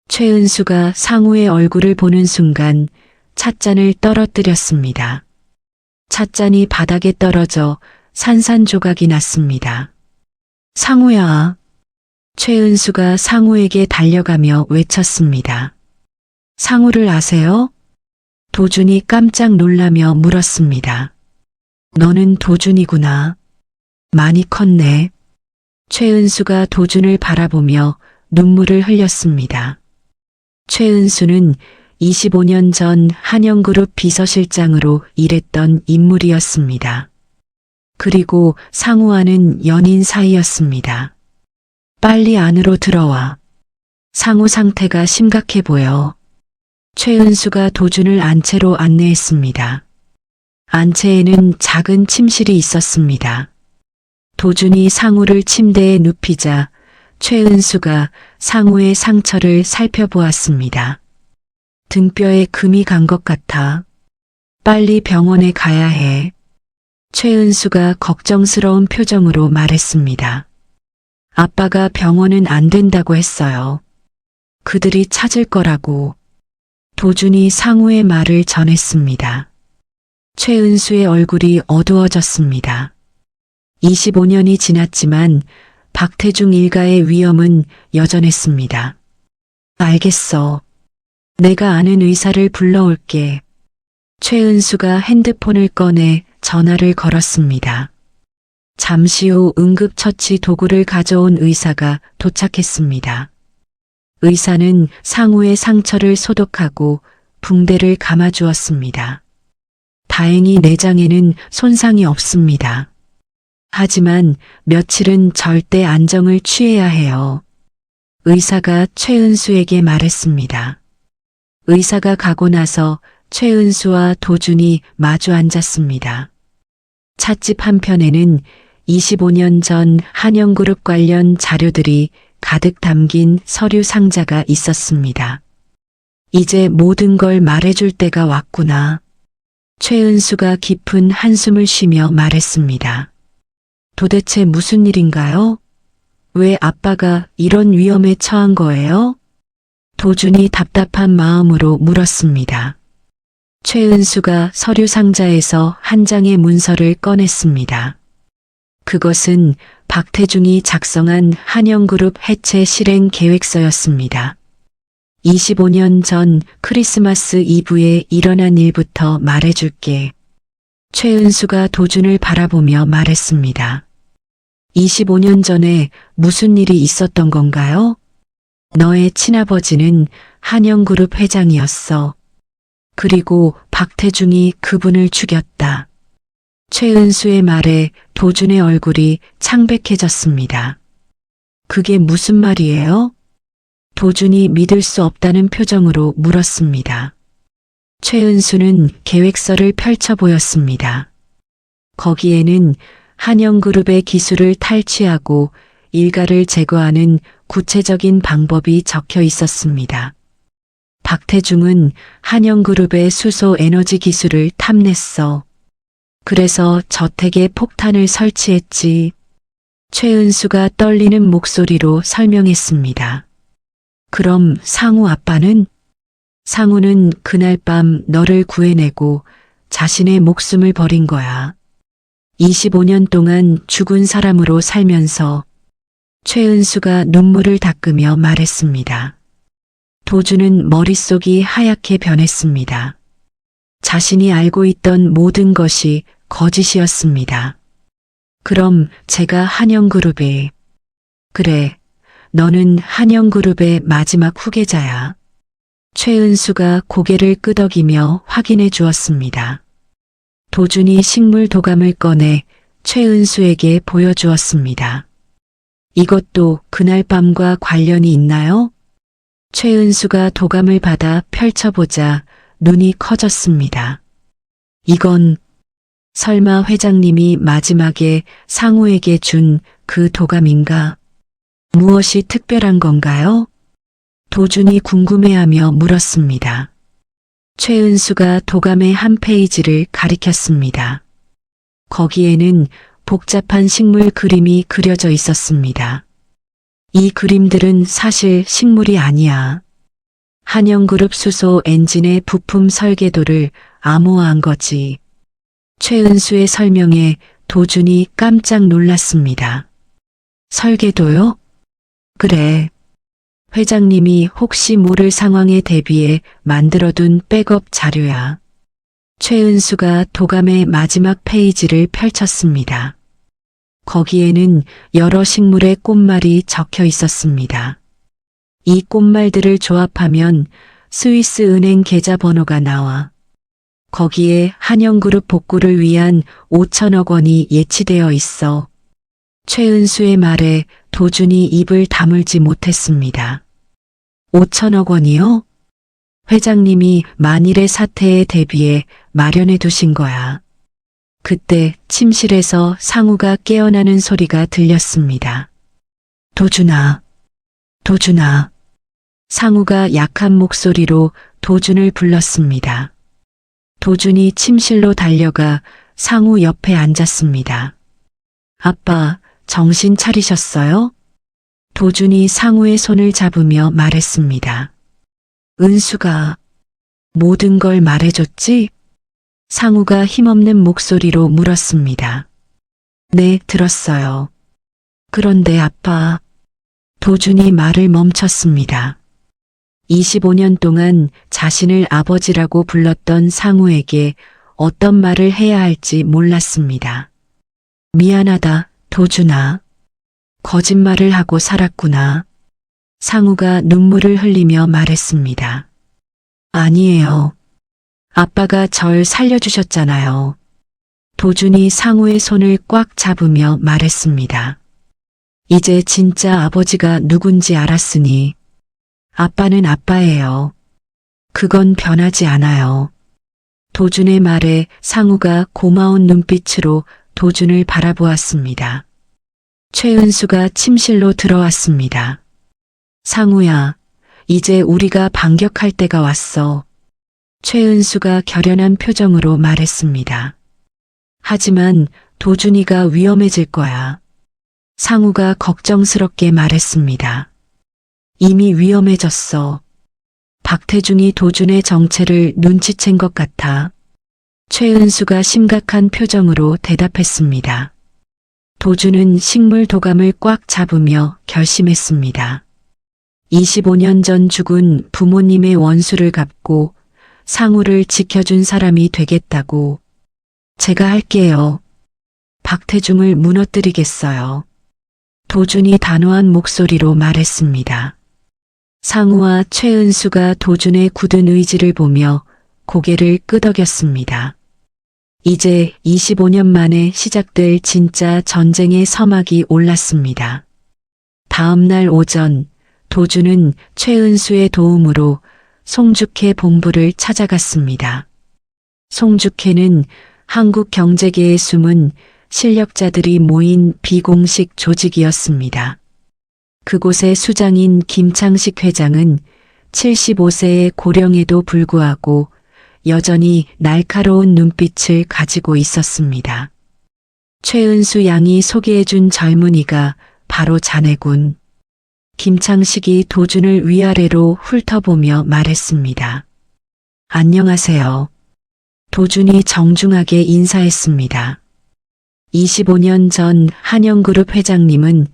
최은수가 상우의 얼굴을 보는 순간 찻잔을 떨어뜨렸습니다. 찻잔이 바닥에 떨어져 산산조각이 났습니다. 상우야. 최은수가 상우에게 달려가며 외쳤습니다. 상우를 아세요? 도준이 깜짝 놀라며 물었습니다. 너는 도준이구나. 많이 컸네. 최은수가 도준을 바라보며 눈물을 흘렸습니다. 최은수는 25년 전 한영그룹 비서실장으로 일했던 인물이었습니다. 그리고 상우와는 연인 사이였습니다. 빨리 안으로 들어와. 상우 상태가 심각해 보여. 최은수가 도준을 안채로 안내했습니다. 안채에는 작은 침실이 있었습니다. 도준이 상우를 침대에 눕히자 최은수가 상우의 상처를 살펴보았습니다. 등뼈에 금이 간 것 같아. 빨리 병원에 가야 해. 최은수가 걱정스러운 표정으로 말했습니다. 아빠가 병원은 안 된다고 했어요. 그들이 찾을 거라고. 도준이 상우의 말을 전했습니다. 최은수의 얼굴이 어두워졌습니다. 25년이 지났지만 박태중 일가의 위험은 여전했습니다. 알겠어. 내가 아는 의사를 불러올게. 최은수가 핸드폰을 꺼내 전화를 걸었습니다. 잠시 후 응급처치 도구를 가져온 의사가 도착했습니다. 의사는 상우의 상처를 소독하고 붕대를 감아주었습니다. 다행히 내장에는 손상이 없습니다. 하지만 며칠은 절대 안정을 취해야 해요. 의사가 최은수에게 말했습니다. 의사가 가고 나서 최은수와 도준이 마주 앉았습니다. 찻집 한편에는 25년 전 한영그룹 관련 자료들이 가득 담긴 서류 상자가 있었습니다. 이제 모든 걸 말해줄 때가 왔구나. 최은수가 깊은 한숨을 쉬며 말했습니다. 도대체 무슨 일인가요? 왜 아빠가 이런 위험에 처한 거예요? 도준이 답답한 마음으로 물었습니다. 최은수가 서류 상자에서 한 장의 문서를 꺼냈습니다. 그것은 박태중이 작성한 한영그룹 해체 실행 계획서였습니다. 25년 전 크리스마스 이브에 일어난 일부터 말해줄게. 최은수가 도준을 바라보며 말했습니다. 25년 전에 무슨 일이 있었던 건가요? 너의 친아버지는 한영그룹 회장이었어. 그리고 박태중이 그분을 죽였다. 최은수의 말에 도준의 얼굴이 창백해졌습니다. 그게 무슨 말이에요? 도준이 믿을 수 없다는 표정으로 물었습니다. 최은수는 계획서를 펼쳐 보였습니다. 거기에는 한영그룹의 기술을 탈취하고 일가를 제거하는 구체적인 방법이 적혀 있었습니다. 박태중은 한영그룹의 수소 에너지 기술을 탐냈어. 그래서 저택에 폭탄을 설치했지. 최은수가 떨리는 목소리로 설명했습니다. 그럼 상우 아빠는? 상우는 그날 밤 너를 구해내고 자신의 목숨을 버린 거야. 25년 동안 죽은 사람으로 살면서. 최은수가 눈물을 닦으며 말했습니다. 도준은 머릿속이 하얗게 변했습니다. 자신이 알고 있던 모든 것이 거짓이었습니다. 그럼 제가 한영그룹에. 그래, 너는 한영그룹의 마지막 후계자야. 최은수가 고개를 끄덕이며 확인해 주었습니다. 도준이 식물 도감을 꺼내 최은수에게 보여주었습니다. 이것도 그날 밤과 관련이 있나요? 최은수가 도감을 받아 펼쳐보자 눈이 커졌습니다. 이건 설마 회장님이 마지막에 상우에게 준 그 도감인가? 무엇이 특별한 건가요? 도준이 궁금해하며 물었습니다. 최은수가 도감의 한 페이지를 가리켰습니다. 거기에는 복잡한 식물 그림이 그려져 있었습니다. 이 그림들은 사실 식물이 아니야. 한영그룹 수소 엔진의 부품 설계도를 암호화한 거지. 최은수의 설명에 도준이 깜짝 놀랐습니다. 설계도요? 그래. 회장님이 혹시 모를 상황에 대비해 만들어둔 백업 자료야. 최은수가 도감의 마지막 페이지를 펼쳤습니다. 거기에는 여러 식물의 꽃말이 적혀 있었습니다. 이 꽃말들을 조합하면 스위스 은행 계좌번호가 나와. 거기에 한영그룹 복구를 위한 5천억 원이 예치되어 있어. 최은수의 말에 도준이 입을 다물지 못했습니다. 5천억 원이요? 회장님이 만일의 사태에 대비해 마련해 두신 거야. 그때 침실에서 상우가 깨어나는 소리가 들렸습니다. 도준아, 도준아. 상우가 약한 목소리로 도준을 불렀습니다. 도준이 침실로 달려가 상우 옆에 앉았습니다. 아빠, 정신 차리셨어요? 도준이 상우의 손을 잡으며 말했습니다. 은수가 모든 걸 말해줬지? 상우가 힘없는 목소리로 물었습니다. 네, 들었어요. 그런데 아빠, 도준이 말을 멈췄습니다. 25년 동안 자신을 아버지라고 불렀던 상우에게 어떤 말을 해야 할지 몰랐습니다. 미안하다, 도준아. 거짓말을 하고 살았구나. 상우가 눈물을 흘리며 말했습니다. 아니에요. 아빠가 절 살려주셨잖아요. 도준이 상우의 손을 꽉 잡으며 말했습니다. 이제 진짜 아버지가 누군지 알았으니 아빠는 아빠예요. 그건 변하지 않아요. 도준의 말에 상우가 고마운 눈빛으로 도준을 바라보았습니다. 최은수가 침실로 들어왔습니다. 상우야, 이제 우리가 반격할 때가 왔어. 최은수가 결연한 표정으로 말했습니다. 하지만 도준이가 위험해질 거야. 상우가 걱정스럽게 말했습니다. 이미 위험해졌어. 박태중이 도준의 정체를 눈치챈 것 같아. 최은수가 심각한 표정으로 대답했습니다. 도준은 식물 도감을 꽉 잡으며 결심했습니다. 25년 전 죽은 부모님의 원수를 갚고 상우를 지켜준 사람이 되겠다고. 제가 할게요. 박태중을 무너뜨리겠어요. 도준이 단호한 목소리로 말했습니다. 상우와 최은수가 도준의 굳은 의지를 보며 고개를 끄덕였습니다. 이제 25년 만에 시작될 진짜 전쟁의 서막이 올랐습니다. 다음 날 오전 도준은 최은수의 도움으로 송죽회 본부를 찾아갔습니다. 송죽회는 한국 경제계의 숨은 실력자들이 모인 비공식 조직이었습니다. 그곳의 수장인 김창식 회장은 75세의 고령에도 불구하고 여전히 날카로운 눈빛을 가지고 있었습니다. 최은수 양이 소개해준 젊은이가 바로 자네군. 김창식이 도준을 위아래로 훑어보며 말했습니다. 안녕하세요. 도준이 정중하게 인사했습니다. 25년 전 한영그룹 회장님은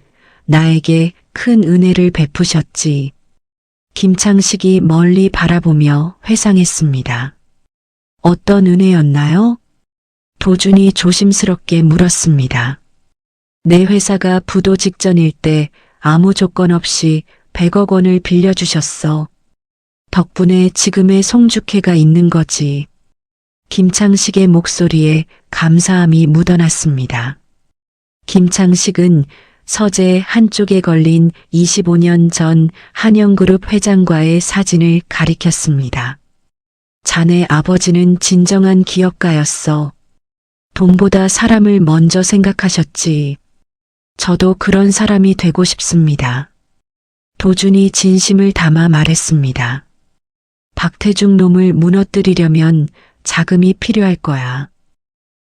나에게 큰 은혜를 베푸셨지. 김창식이 멀리 바라보며 회상했습니다. 어떤 은혜였나요? 도준이 조심스럽게 물었습니다. 내 회사가 부도 직전일 때 아무 조건 없이 100억 원을 빌려주셨어. 덕분에 지금의 송죽회가 있는 거지. 김창식의 목소리에 감사함이 묻어났습니다. 김창식은 서재 한쪽에 걸린 25년 전 한영그룹 회장과의 사진을 가리켰습니다. 자네 아버지는 진정한 기업가였어. 돈보다 사람을 먼저 생각하셨지. 저도 그런 사람이 되고 싶습니다. 도준이 진심을 담아 말했습니다. 박태중 놈을 무너뜨리려면 자금이 필요할 거야.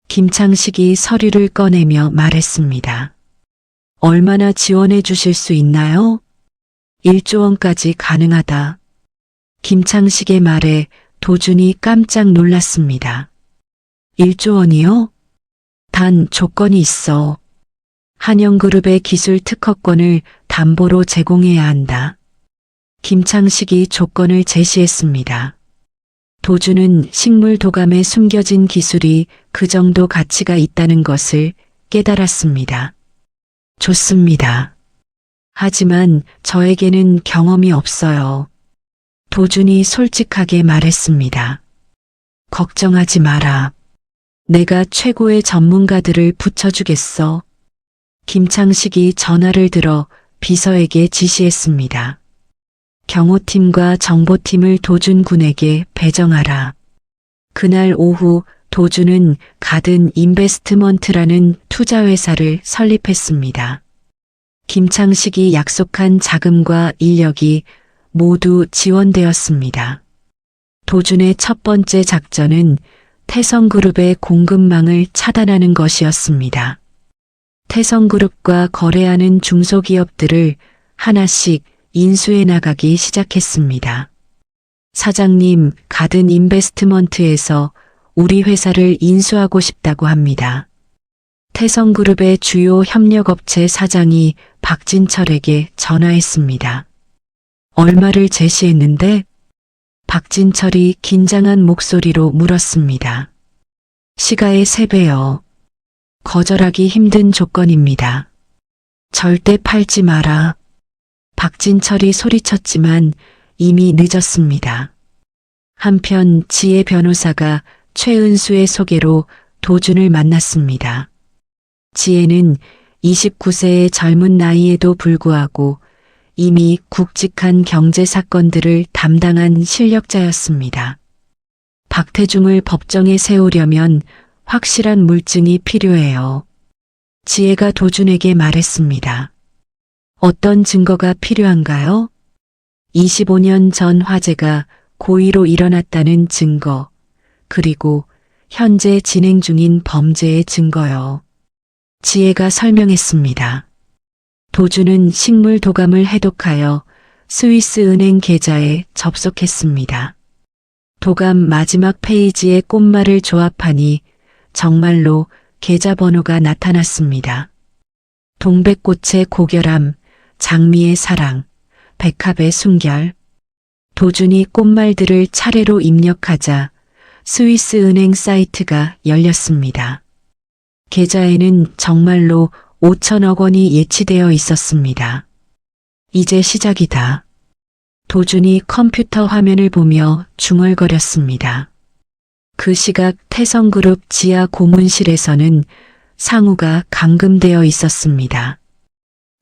김창식이 서류를 꺼내며 말했습니다. 얼마나 지원해 주실 수 있나요? 1조 원까지 가능하다. 김창식의 말에 도준이 깜짝 놀랐습니다. 1조 원이요? 단 조건이 있어. 한영그룹의 기술 특허권을 담보로 제공해야 한다. 김창식이 조건을 제시했습니다. 도준은 식물 도감에 숨겨진 기술이 그 정도 가치가 있다는 것을 깨달았습니다. 좋습니다. 하지만 저에게는 경험이 없어요. 도준이 솔직하게 말했습니다. 걱정하지 마라. 내가 최고의 전문가들을 붙여주겠어. 김창식이 전화를 들어 비서에게 지시했습니다. 경호팀과 정보팀을 도준 군에게 배정하라. 그날 오후 도준은 가든 인베스트먼트라는 투자회사를 설립했습니다. 김창식이 약속한 자금과 인력이 모두 지원되었습니다. 도준의 첫 번째 작전은 태성그룹의 공급망을 차단하는 것이었습니다. 태성그룹과 거래하는 중소기업들을 하나씩 인수해 나가기 시작했습니다. 사장님, 가든 인베스트먼트에서 우리 회사를 인수하고 싶다고 합니다. 태성그룹의 주요 협력업체 사장이 박진철에게 전화했습니다. 얼마를 제시했는데? 박진철이 긴장한 목소리로 물었습니다. 시가의 3배요. 거절하기 힘든 조건입니다. 절대 팔지 마라. 박진철이 소리쳤지만 이미 늦었습니다. 한편 지혜 변호사가 최은수의 소개로 도준을 만났습니다. 지혜는 29세의 젊은 나이에도 불구하고 이미 굵직한 경제 사건들을 담당한 실력자였습니다. 박태중을 법정에 세우려면 확실한 물증이 필요해요. 지혜가 도준에게 말했습니다. 어떤 증거가 필요한가요? 25년 전 화재가 고의로 일어났다는 증거, 그리고 현재 진행 중인 범죄의 증거요. 지혜가 설명했습니다. 도준은 식물 도감을 해독하여 스위스 은행 계좌에 접속했습니다. 도감 마지막 페이지에 꽃말을 조합하니 정말로 계좌번호가 나타났습니다. 동백꽃의 고결함, 장미의 사랑, 백합의 순결. 도준이 꽃말들을 차례로 입력하자 스위스 은행 사이트가 열렸습니다. 계좌에는 정말로 5천억 원이 예치되어 있었습니다. 이제 시작이다. 도준이 컴퓨터 화면을 보며 중얼거렸습니다. 그 시각 태성그룹 지하 고문실에서는 상우가 감금되어 있었습니다.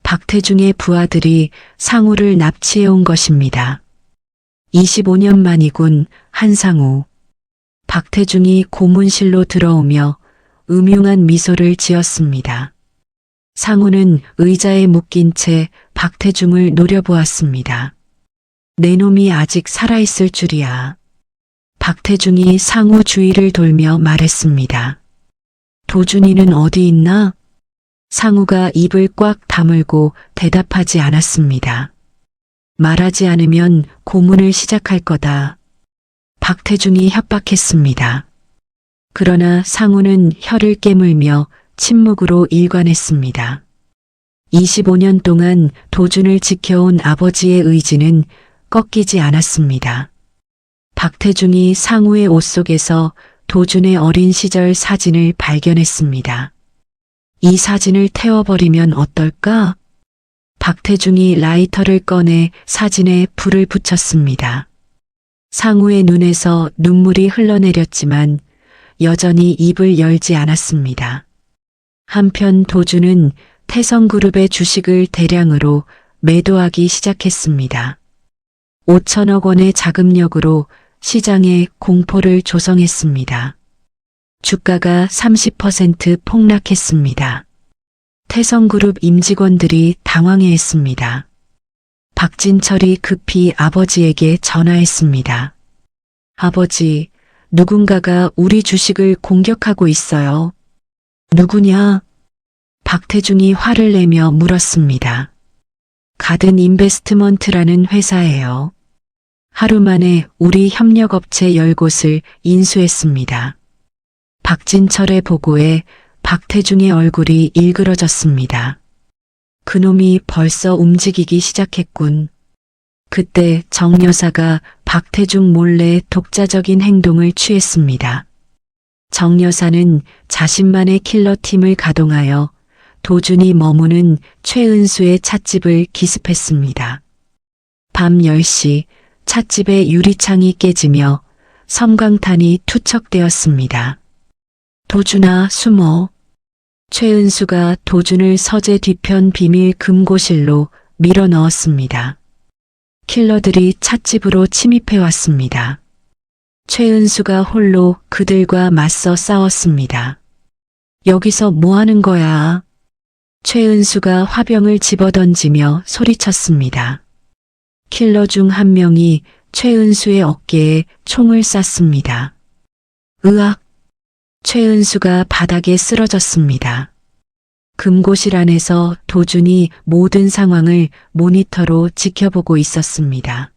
박태중의 부하들이 상우를 납치해온 것입니다. 25년 만이군 한상우. 박태중이 고문실로 들어오며 음흉한 미소를 지었습니다. 상우는 의자에 묶인 채 박태중을 노려보았습니다. 내 놈이 아직 살아있을 줄이야. 박태중이 상우 주위를 돌며 말했습니다. 도준이는 어디 있나? 상우가 입을 꽉 다물고 대답하지 않았습니다. 말하지 않으면 고문을 시작할 거다. 박태중이 협박했습니다. 그러나 상우는 혀를 깨물며 침묵으로 일관했습니다. 25년 동안 도준을 지켜온 아버지의 의지는 꺾이지 않았습니다. 박태중이 상우의 옷 속에서 도준의 어린 시절 사진을 발견했습니다. 이 사진을 태워버리면 어떨까? 박태중이 라이터를 꺼내 사진에 불을 붙였습니다. 상우의 눈에서 눈물이 흘러내렸지만 여전히 입을 열지 않았습니다. 한편 도준은 태성그룹의 주식을 대량으로 매도하기 시작했습니다. 5천억 원의 자금력으로 시장에 공포를 조성했습니다. 주가가 30% 폭락했습니다. 태성그룹 임직원들이 당황해했습니다. 박진철이 급히 아버지에게 전화했습니다. 아버지, 누군가가 우리 주식을 공격하고 있어요. 누구냐? 박태중이 화를 내며 물었습니다. 가든 인베스트먼트라는 회사예요. 하루 만에 우리 협력업체 10곳을 인수했습니다. 박진철의 보고에 박태중의 얼굴이 일그러졌습니다. 그놈이 벌써 움직이기 시작했군. 그때 정 여사가 박태중 몰래 독자적인 행동을 취했습니다. 정 여사는 자신만의 킬러팀을 가동하여 도준이 머무는 최은수의 찻집을 기습했습니다. 밤 10시 찻집의 유리창이 깨지며 섬광탄이 투척되었습니다. 도준아, 숨어. 최은수가 도준을 서재 뒤편 비밀 금고실로 밀어 넣었습니다. 킬러들이 찻집으로 침입해 왔습니다. 최은수가 홀로 그들과 맞서 싸웠습니다. 여기서 뭐 하는 거야? 최은수가 화병을 집어던지며 소리쳤습니다. 킬러 중 한 명이 최은수의 어깨에 총을 쐈습니다. 으악! 최은수가 바닥에 쓰러졌습니다. 금고실 안에서 도준이 모든 상황을 모니터로 지켜보고 있었습니다.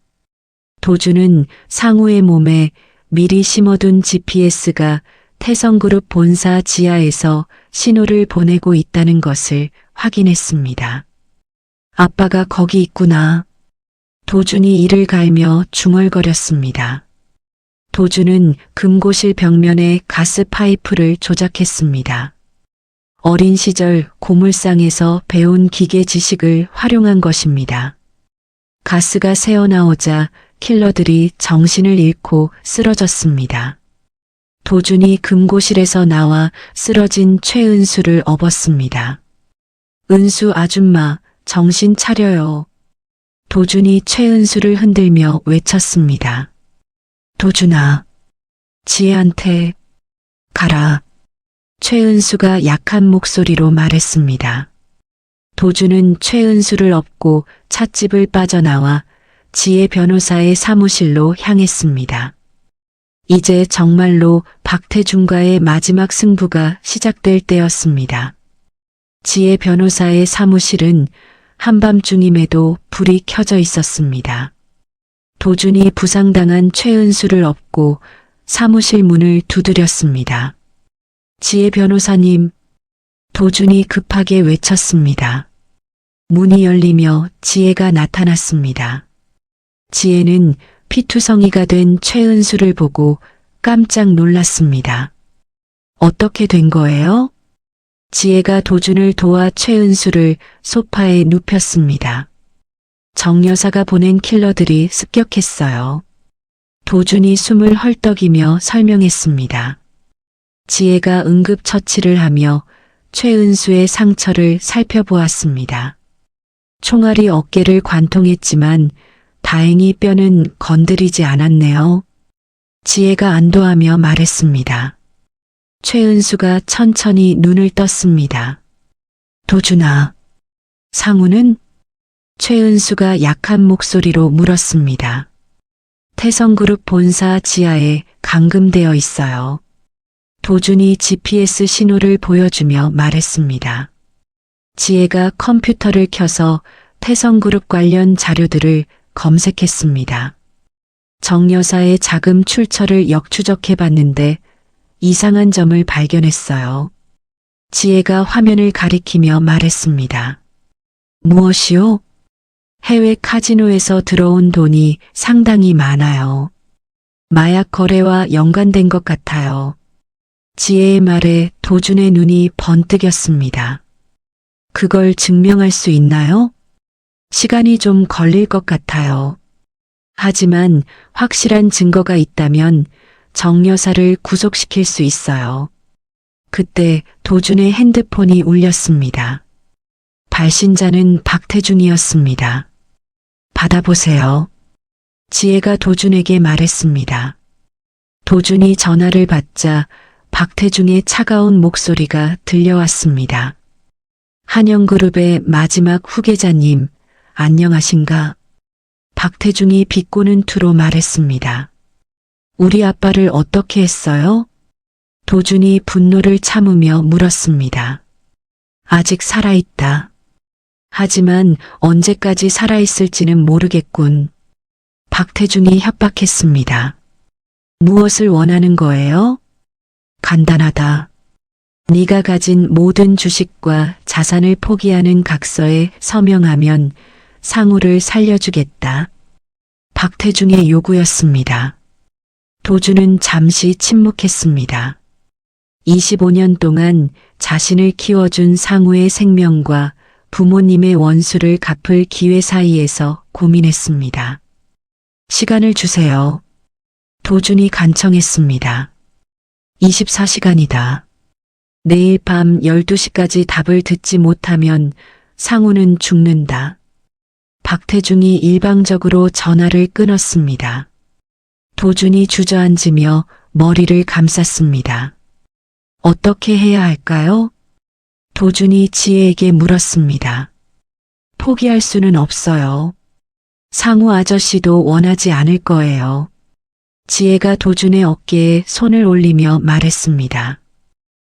도준은 상우의 몸에 미리 심어둔 GPS가 태성그룹 본사 지하에서 신호를 보내고 있다는 것을 확인했습니다. 아빠가 거기 있구나. 도준이 이를 갈며 중얼거렸습니다. 도준은 금고실 벽면에 가스 파이프를 조작했습니다. 어린 시절 고물상에서 배운 기계 지식을 활용한 것입니다. 가스가 새어나오자 킬러들이 정신을 잃고 쓰러졌습니다. 도준이 금고실에서 나와 쓰러진 최은수를 업었습니다. 은수 아줌마, 정신 차려요. 도준이 최은수를 흔들며 외쳤습니다. 도준아, 지혜한테 가라. 최은수가 약한 목소리로 말했습니다. 도준은 최은수를 업고 찻집을 빠져나와 지혜 변호사의 사무실로 향했습니다. 이제 정말로 박태중과의 마지막 승부가 시작될 때였습니다. 지혜 변호사의 사무실은 한밤중임에도 불이 켜져 있었습니다. 도준이 부상당한 최은수를 업고 사무실 문을 두드렸습니다. 지혜 변호사님, 도준이 급하게 외쳤습니다. 문이 열리며 지혜가 나타났습니다. 지혜는 피투성이가 된 최은수를 보고 깜짝 놀랐습니다. 어떻게 된 거예요? 지혜가 도준을 도와 최은수를 소파에 눕혔습니다. 정 여사가 보낸 킬러들이 습격했어요. 도준이 숨을 헐떡이며 설명했습니다. 지혜가 응급처치를 하며 최은수의 상처를 살펴보았습니다. 총알이 어깨를 관통했지만 다행히 뼈는 건드리지 않았네요. 지혜가 안도하며 말했습니다. 최은수가 천천히 눈을 떴습니다. 도준아, 상우는? 최은수가 약한 목소리로 물었습니다. 태성그룹 본사 지하에 감금되어 있어요. 도준이 GPS 신호를 보여주며 말했습니다. 지혜가 컴퓨터를 켜서 태성그룹 관련 자료들을 검색했습니다. 정 여사의 자금 출처를 역추적해 봤는데 이상한 점을 발견했어요. 지혜가 화면을 가리키며 말했습니다. 무엇이요? 해외 카지노에서 들어온 돈이 상당히 많아요. 마약 거래와 연관된 것 같아요. 지혜의 말에 도준의 눈이 번뜩였습니다. 그걸 증명할 수 있나요? 시간이 좀 걸릴 것 같아요. 하지만 확실한 증거가 있다면 정 여사를 구속시킬 수 있어요. 그때 도준의 핸드폰이 울렸습니다. 발신자는 박태중이었습니다. 받아보세요. 지혜가 도준에게 말했습니다. 도준이 전화를 받자 박태중의 차가운 목소리가 들려왔습니다. 한영그룹의 마지막 후계자님, 안녕하신가? 박태중이 비꼬는 투로 말했습니다. 우리 아빠를 어떻게 했어요? 도준이 분노를 참으며 물었습니다. 아직 살아있다. 하지만 언제까지 살아있을지는 모르겠군. 박태중이 협박했습니다. 무엇을 원하는 거예요? 간단하다. 네가 가진 모든 주식과 자산을 포기하는 각서에 서명하면 상우를 살려주겠다. 박태중의 요구였습니다. 도준은 잠시 침묵했습니다. 25년 동안 자신을 키워준 상우의 생명과 부모님의 원수를 갚을 기회 사이에서 고민했습니다. 시간을 주세요. 도준이 간청했습니다. 24시간이다. 내일 밤 12시까지 답을 듣지 못하면 상우는 죽는다. 박태중이 일방적으로 전화를 끊었습니다. 도준이 주저앉으며 머리를 감쌌습니다. 어떻게 해야 할까요? 도준이 지혜에게 물었습니다. 포기할 수는 없어요. 상우 아저씨도 원하지 않을 거예요. 지혜가 도준의 어깨에 손을 올리며 말했습니다.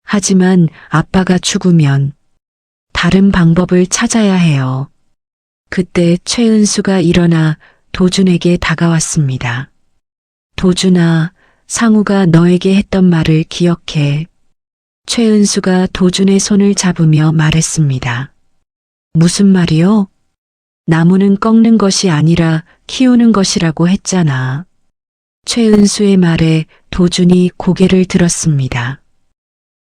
하지만 아빠가 죽으면 다른 방법을 찾아야 해요. 그때 최은수가 일어나 도준에게 다가왔습니다. 도준아, 상우가 너에게 했던 말을 기억해. 최은수가 도준의 손을 잡으며 말했습니다. 무슨 말이요? 나무는 꺾는 것이 아니라 키우는 것이라고 했잖아. 최은수의 말에 도준이 고개를 들었습니다.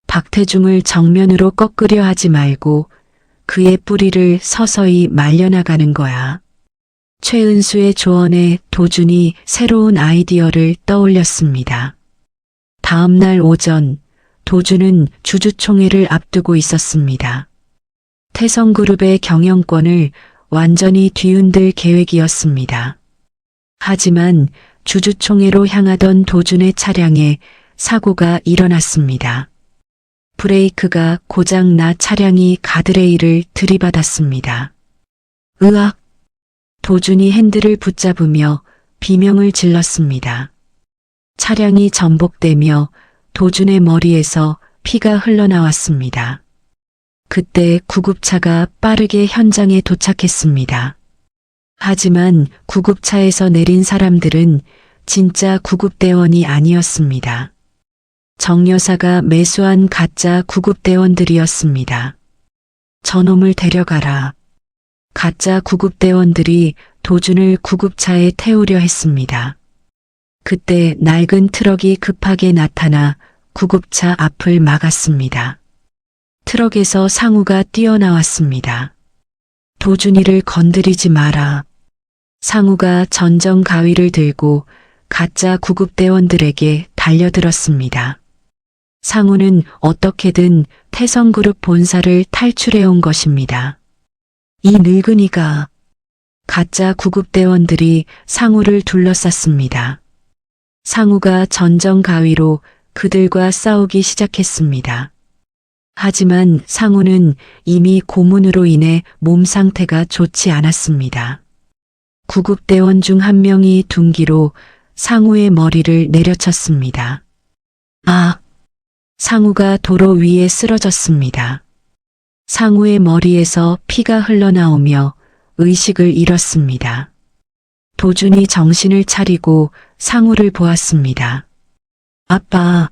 박태중을 정면으로 꺾으려 하지 말고 그의 뿌리를 서서히 말려나가는 거야. 최은수의 조언에 도준이 새로운 아이디어를 떠올렸습니다. 다음 날 오전, 도준은 주주총회를 앞두고 있었습니다. 태성그룹의 경영권을 완전히 뒤흔들 계획이었습니다. 하지만 주주총회로 향하던 도준의 차량에 사고가 일어났습니다. 브레이크가 고장나 차량이 가드레일을 들이받았습니다. 으악! 도준이 핸들을 붙잡으며 비명을 질렀습니다. 차량이 전복되며 도준의 머리에서 피가 흘러나왔습니다. 그때 구급차가 빠르게 현장에 도착했습니다. 하지만 구급차에서 내린 사람들은 진짜 구급대원이 아니었습니다. 정 여사가 매수한 가짜 구급대원들이었습니다. 저놈을 데려가라. 가짜 구급대원들이 도준을 구급차에 태우려 했습니다. 그때 낡은 트럭이 급하게 나타나 구급차 앞을 막았습니다. 트럭에서 상우가 뛰어나왔습니다. 도준이를 건드리지 마라. 상우가 전정 가위를 들고 가짜 구급대원들에게 달려들었습니다. 상우는 어떻게든 태성그룹 본사를 탈출해온 것입니다. 이 늙은이가 가짜 구급대원들이 상우를 둘러쌌습니다. 상우가 전정 가위로 그들과 싸우기 시작했습니다. 하지만 상우는 이미 고문으로 인해 몸 상태가 좋지 않았습니다. 구급대원 중 한 명이 둔기로 상우의 머리를 내려쳤습니다. 아! 상우가 도로 위에 쓰러졌습니다. 상우의 머리에서 피가 흘러나오며 의식을 잃었습니다. 도준이 정신을 차리고 상우를 보았습니다. 아빠!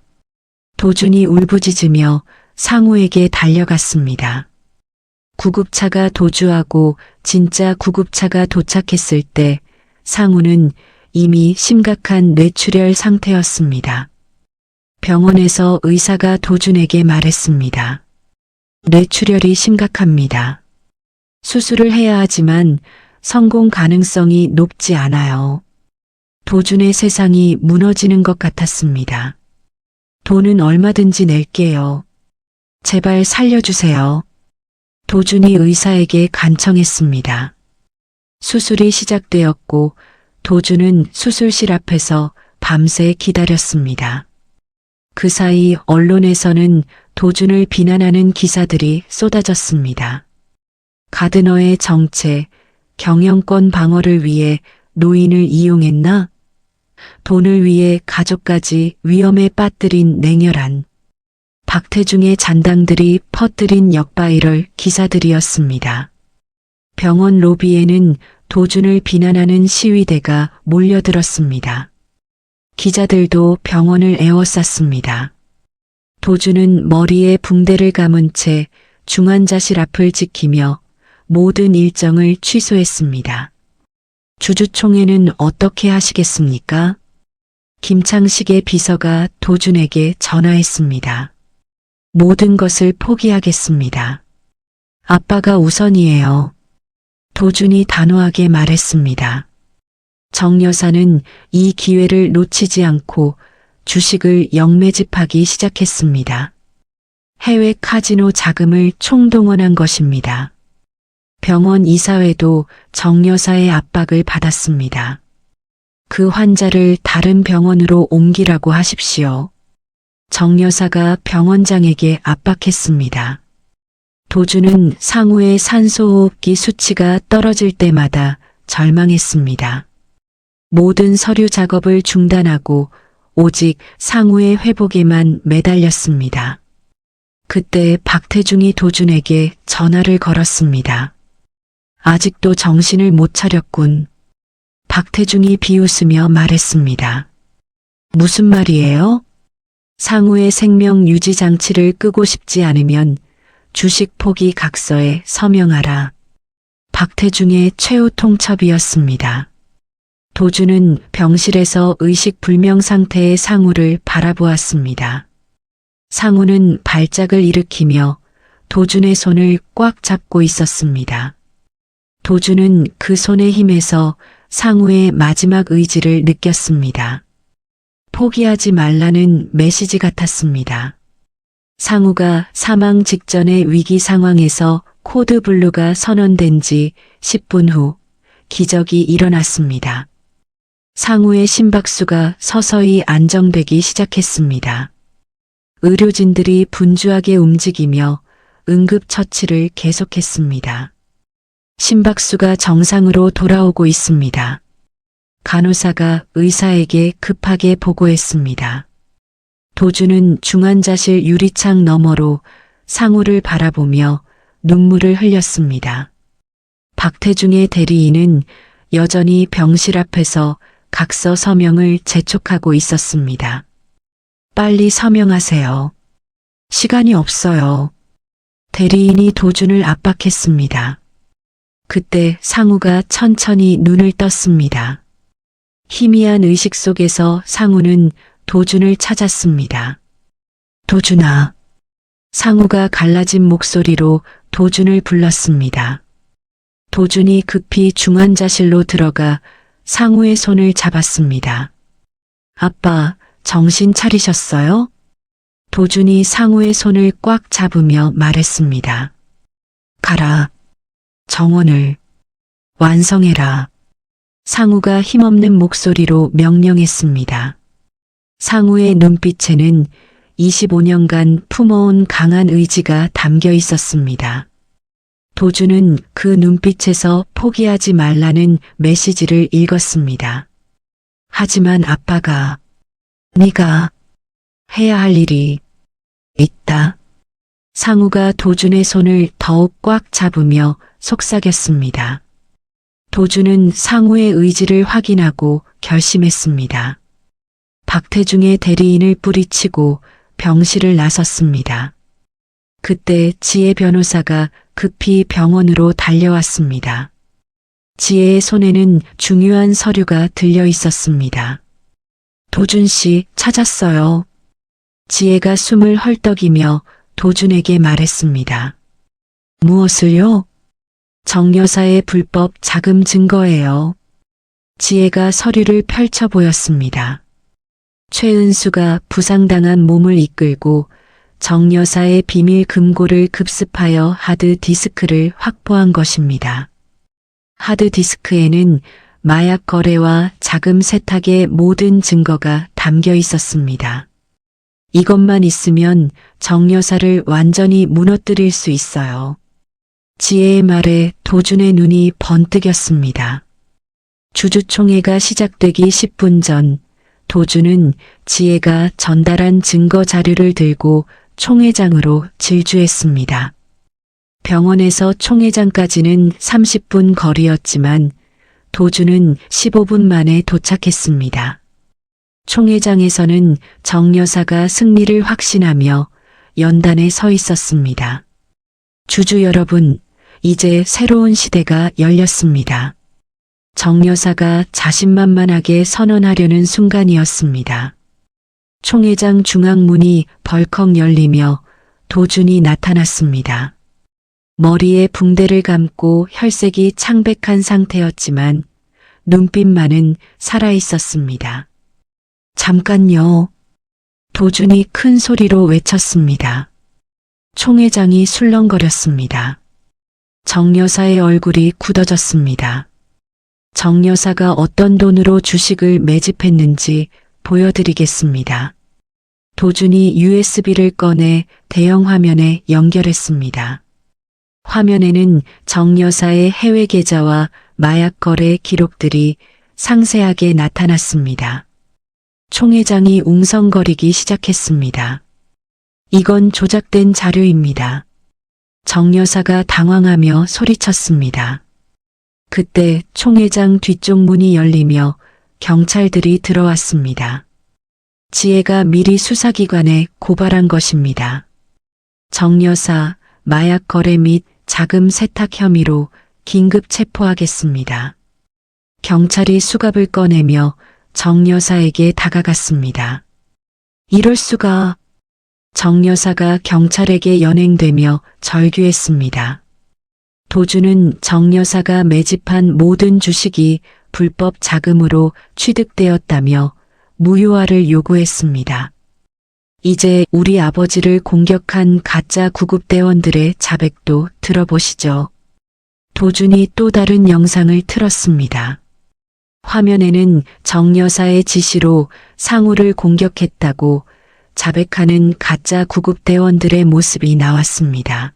도준이 울부짖으며 상우에게 달려갔습니다. 구급차가 도주하고 진짜 구급차가 도착했을 때 상우는 이미 심각한 뇌출혈 상태였습니다. 병원에서 의사가 도준에게 말했습니다. 뇌출혈이 심각합니다. 수술을 해야 하지만 성공 가능성이 높지 않아요. 도준의 세상이 무너지는 것 같았습니다. 돈은 얼마든지 낼게요. 제발 살려주세요. 도준이 의사에게 간청했습니다. 수술이 시작되었고 도준은 수술실 앞에서 밤새 기다렸습니다. 그 사이 언론에서는 도준을 비난하는 기사들이 쏟아졌습니다. 가드너의 정체, 경영권 방어를 위해 노인을 이용했나? 돈을 위해 가족까지 위험에 빠뜨린 냉혈한 박태중의 잔당들이 퍼뜨린 역바이럴 기사들이었습니다. 병원 로비에는 도준을 비난하는 시위대가 몰려들었습니다. 기자들도 병원을 에워쌌습니다. 도준은 머리에 붕대를 감은 채 중환자실 앞을 지키며 모든 일정을 취소했습니다. 주주총회는 어떻게 하시겠습니까? 김창식의 비서가 도준에게 전화했습니다. 모든 것을 포기하겠습니다. 아빠가 우선이에요. 도준이 단호하게 말했습니다. 정 여사는 이 기회를 놓치지 않고 주식을 역매집하기 시작했습니다. 해외 카지노 자금을 총동원한 것입니다. 병원 이사회도 정 여사의 압박을 받았습니다. 그 환자를 다른 병원으로 옮기라고 하십시오. 정 여사가 병원장에게 압박했습니다. 도준은 상우의 산소호흡기 수치가 떨어질 때마다 절망했습니다. 모든 서류 작업을 중단하고 오직 상우의 회복에만 매달렸습니다. 그때 박태중이 도준에게 전화를 걸었습니다. 아직도 정신을 못 차렸군. 박태중이 비웃으며 말했습니다. 무슨 말이에요? 상우의 생명 유지 장치를 끄고 싶지 않으면 주식 포기 각서에 서명하라. 박태중의 최후 통첩이었습니다. 도준은 병실에서 의식 불명 상태의 상우를 바라보았습니다. 상우는 발작을 일으키며 도준의 손을 꽉 잡고 있었습니다. 도준은 그 손의 힘에서 상우의 마지막 의지를 느꼈습니다. 포기하지 말라는 메시지 같았습니다. 상우가 사망 직전의 위기 상황에서 코드 블루가 선언된 지 10분 후 기적이 일어났습니다. 상우의 심박수가 서서히 안정되기 시작했습니다. 의료진들이 분주하게 움직이며 응급처치를 계속했습니다. 심박수가 정상으로 돌아오고 있습니다. 간호사가 의사에게 급하게 보고했습니다. 도준은 중환자실 유리창 너머로 상우를 바라보며 눈물을 흘렸습니다. 박태중의 대리인은 여전히 병실 앞에서 각서 서명을 재촉하고 있었습니다. 빨리 서명하세요. 시간이 없어요. 대리인이 도준을 압박했습니다. 그때 상우가 천천히 눈을 떴습니다. 희미한 의식 속에서 상우는 도준을 찾았습니다. 도준아. 상우가 갈라진 목소리로 도준을 불렀습니다. 도준이 급히 중환자실로 들어가 상우의 손을 잡았습니다. 아빠, 정신 차리셨어요? 도준이 상우의 손을 꽉 잡으며 말했습니다. 가라. 정원을 완성해라. 상우가 힘없는 목소리로 명령했습니다. 상우의 눈빛에는 25년간 품어온 강한 의지가 담겨 있었습니다. 도준은 그 눈빛에서 포기하지 말라는 메시지를 읽었습니다. 하지만 아빠가 네가 해야 할 일이 있다. 상우가 도준의 손을 더욱 꽉 잡으며 속삭였습니다. 도준은 상우의 의지를 확인하고 결심했습니다. 박태중의 대리인을 뿌리치고 병실을 나섰습니다. 그때 지혜 변호사가 급히 병원으로 달려왔습니다. 지혜의 손에는 중요한 서류가 들려 있었습니다. 도준 씨 찾았어요. 지혜가 숨을 헐떡이며 도준에게 말했습니다. 무엇을요? 정 여사의 불법 자금 증거예요. 지혜가 서류를 펼쳐 보였습니다. 최은수가 부상당한 몸을 이끌고 정 여사의 비밀 금고를 급습하여 하드디스크를 확보한 것입니다. 하드디스크에는 마약 거래와 자금 세탁의 모든 증거가 담겨 있었습니다. 이것만 있으면 정 여사를 완전히 무너뜨릴 수 있어요. 지혜의 말에 도준의 눈이 번뜩였습니다. 주주총회가 시작되기 10분 전 도준은 지혜가 전달한 증거 자료를 들고 총회장으로 질주했습니다. 병원에서 총회장까지는 30분 거리였지만 도준은 15분 만에 도착했습니다. 총회장에서는 정 여사가 승리를 확신하며 연단에 서 있었습니다. 주주 여러분, 이제 새로운 시대가 열렸습니다. 정 여사가 자신만만하게 선언하려는 순간이었습니다. 총회장 중앙문이 벌컥 열리며 도준이 나타났습니다. 머리에 붕대를 감고 혈색이 창백한 상태였지만 눈빛만은 살아있었습니다. 잠깐요. 도준이 큰 소리로 외쳤습니다. 총회장이 술렁거렸습니다. 정 여사의 얼굴이 굳어졌습니다. 정 여사가 어떤 돈으로 주식을 매집했는지 보여드리겠습니다. 도준이 USB를 꺼내 대형 화면에 연결했습니다. 화면에는 정 여사의 해외 계좌와 마약 거래 기록들이 상세하게 나타났습니다. 총회장이 웅성거리기 시작했습니다. 이건 조작된 자료입니다. 정 여사가 당황하며 소리쳤습니다. 그때 총회장 뒤쪽 문이 열리며 경찰들이 들어왔습니다. 지혜가 미리 수사기관에 고발한 것입니다. 정 여사 마약 거래 및 자금 세탁 혐의로 긴급 체포하겠습니다. 경찰이 수갑을 꺼내며 정 여사에게 다가갔습니다. 이럴 수가. 정 여사가 경찰에게 연행되며 절규했습니다. 도준은 정 여사가 매집한 모든 주식이 불법 자금으로 취득되었다며 무효화를 요구했습니다. 이제 우리 아버지를 공격한 가짜 구급대원들의 자백도 들어보시죠. 도준이 또 다른 영상을 틀었습니다. 화면에는 정 여사의 지시로 상우를 공격했다고 자백하는 가짜 구급대원들의 모습이 나왔습니다.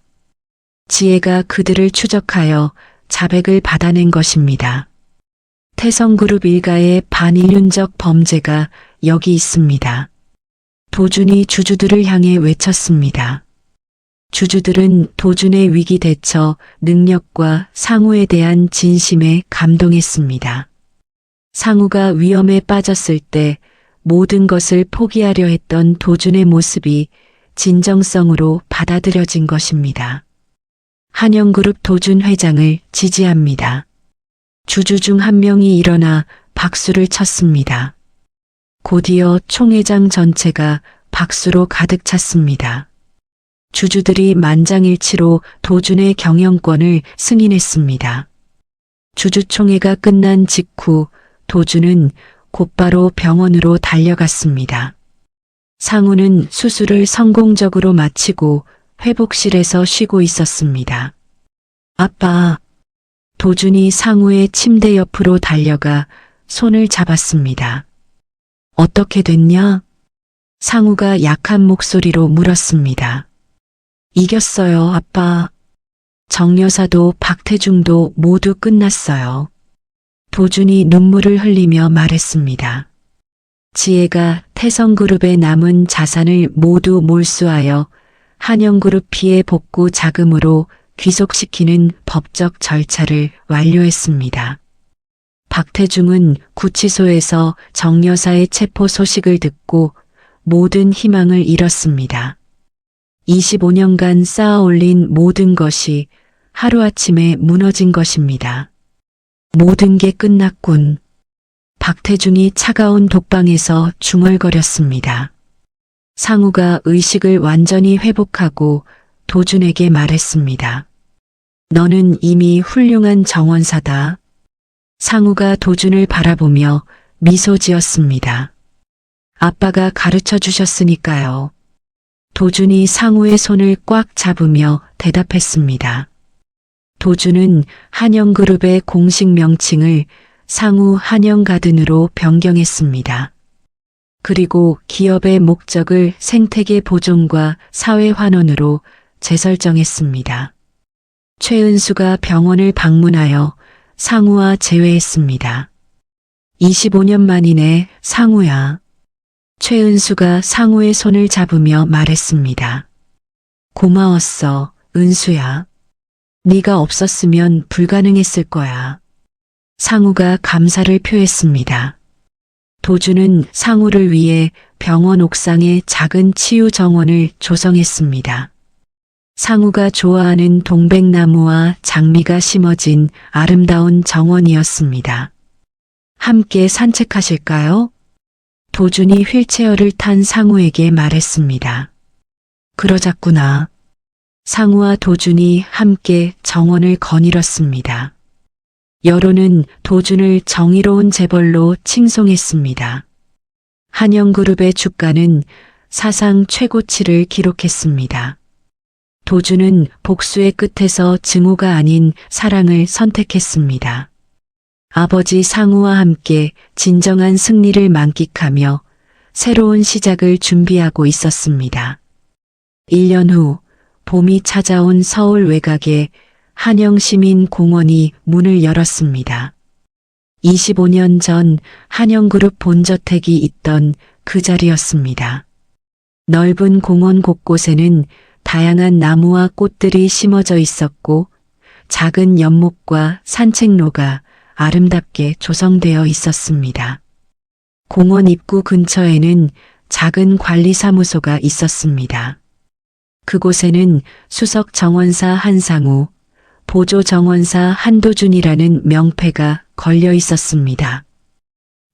지혜가 그들을 추적하여 자백을 받아낸 것입니다. 태성그룹 일가의 반인륜적 범죄가 여기 있습니다. 도준이 주주들을 향해 외쳤습니다. 주주들은 도준의 위기 대처 능력과 상우에 대한 진심에 감동했습니다. 상우가 위험에 빠졌을 때 모든 것을 포기하려 했던 도준의 모습이 진정성으로 받아들여진 것입니다. 한영그룹 도준 회장을 지지합니다. 주주 중 한 명이 일어나 박수를 쳤습니다. 곧이어 총회장 전체가 박수로 가득 찼습니다. 주주들이 만장일치로 도준의 경영권을 승인했습니다. 주주총회가 끝난 직후 도준은 곧바로 병원으로 달려갔습니다. 상우는 수술을 성공적으로 마치고 회복실에서 쉬고 있었습니다. 아빠. 도준이 상우의 침대 옆으로 달려가 손을 잡았습니다. 어떻게 됐냐? 상우가 약한 목소리로 물었습니다. 이겼어요, 아빠. 정 여사도 박태중도 모두 끝났어요. 도준이 눈물을 흘리며 말했습니다. 지혜가 태성그룹의 남은 자산을 모두 몰수하여 한영그룹 피해 복구 자금으로 귀속시키는 법적 절차를 완료했습니다. 박태중은 구치소에서 정 여사의 체포 소식을 듣고 모든 희망을 잃었습니다. 25년간 쌓아올린 모든 것이 하루아침에 무너진 것입니다. 모든 게 끝났군. 박태중이 차가운 독방에서 중얼거렸습니다. 상우가 의식을 완전히 회복하고 도준에게 말했습니다. 너는 이미 훌륭한 정원사다. 상우가 도준을 바라보며 미소 지었습니다. 아빠가 가르쳐 주셨으니까요. 도준이 상우의 손을 꽉 잡으며 대답했습니다. 도준은 한영그룹의 공식 명칭을 상우 한영가든으로 변경했습니다. 그리고 기업의 목적을 생태계 보존과 사회 환원으로 재설정했습니다. 최은수가 병원을 방문하여 상우와 재회했습니다. 25년 만이네, 상우야. 최은수가 상우의 손을 잡으며 말했습니다. 고마웠어, 은수야. 네가 없었으면 불가능했을 거야. 상우가 감사를 표했습니다. 도주는 상우를 위해 병원 옥상에 작은 치유 정원을 조성했습니다. 상우가 좋아하는 동백나무와 장미가 심어진 아름다운 정원이었습니다. 함께 산책하실까요? 도준이 휠체어를 탄 상우에게 말했습니다. 그러자꾸나. 상우와 도준이 함께 정원을 거닐었습니다. 여론은 도준을 정의로운 재벌로 칭송했습니다. 한영그룹의 주가는 사상 최고치를 기록했습니다. 도준은 복수의 끝에서 증오가 아닌 사랑을 선택했습니다. 아버지 상우와 함께 진정한 승리를 만끽하며 새로운 시작을 준비하고 있었습니다. 1년 후 봄이 찾아온 서울 외곽에 한영시민공원이 문을 열었습니다. 25년 전 한영그룹 본저택이 있던 그 자리였습니다. 넓은 공원 곳곳에는 다양한 나무와 꽃들이 심어져 있었고 작은 연못과 산책로가 아름답게 조성되어 있었습니다. 공원 입구 근처에는 작은 관리사무소가 있었습니다. 그곳에는 수석 정원사 한상우, 보조 정원사 한도준이라는 명패가 걸려 있었습니다.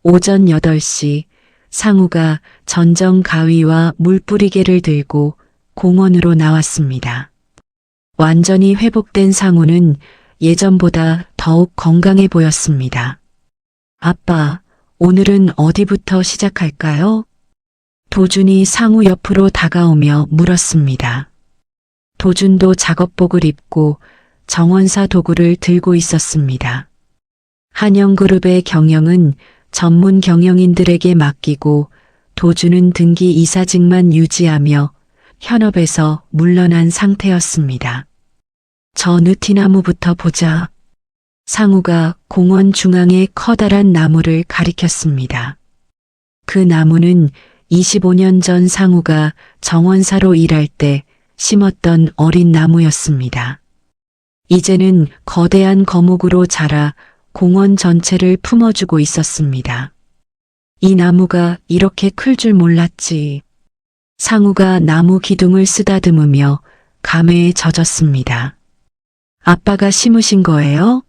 오전 8시 상우가 전정 가위와 물뿌리개를 들고 공원으로 나왔습니다. 완전히 회복된 상우는 예전보다 더욱 건강해 보였습니다. 아빠, 오늘은 어디부터 시작할까요? 도준이 상우 옆으로 다가오며 물었습니다. 도준도 작업복을 입고 정원사 도구를 들고 있었습니다. 한영그룹의 경영은 전문 경영인들에게 맡기고 도준은 등기 이사직만 유지하며 현업에서 물러난 상태였습니다. 저 느티나무부터 보자. 상우가 공원 중앙의 커다란 나무를 가리켰습니다. 그 나무는 25년 전 상우가 정원사로 일할 때 심었던 어린 나무였습니다. 이제는 거대한 거목으로 자라 공원 전체를 품어주고 있었습니다. 이 나무가 이렇게 클 줄 몰랐지. 상우가 나무 기둥을 쓰다듬으며 감회에 젖었습니다. 아빠가 심으신 거예요?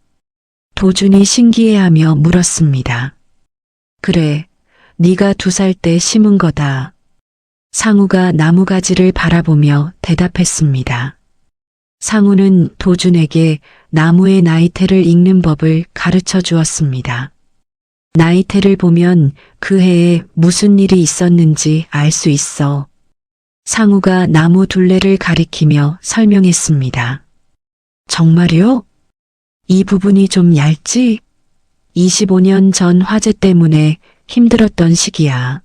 도준이 신기해하며 물었습니다. 그래, 네가 2살 때 심은 거다. 상우가 나무가지를 바라보며 대답했습니다. 상우는 도준에게 나무의 나이테를 읽는 법을 가르쳐 주었습니다. 나이테를 보면 그 해에 무슨 일이 있었는지 알 수 있어. 상우가 나무 둘레를 가리키며 설명했습니다. 정말요? 이 부분이 좀 얇지? 25년 전 화재 때문에 힘들었던 시기야.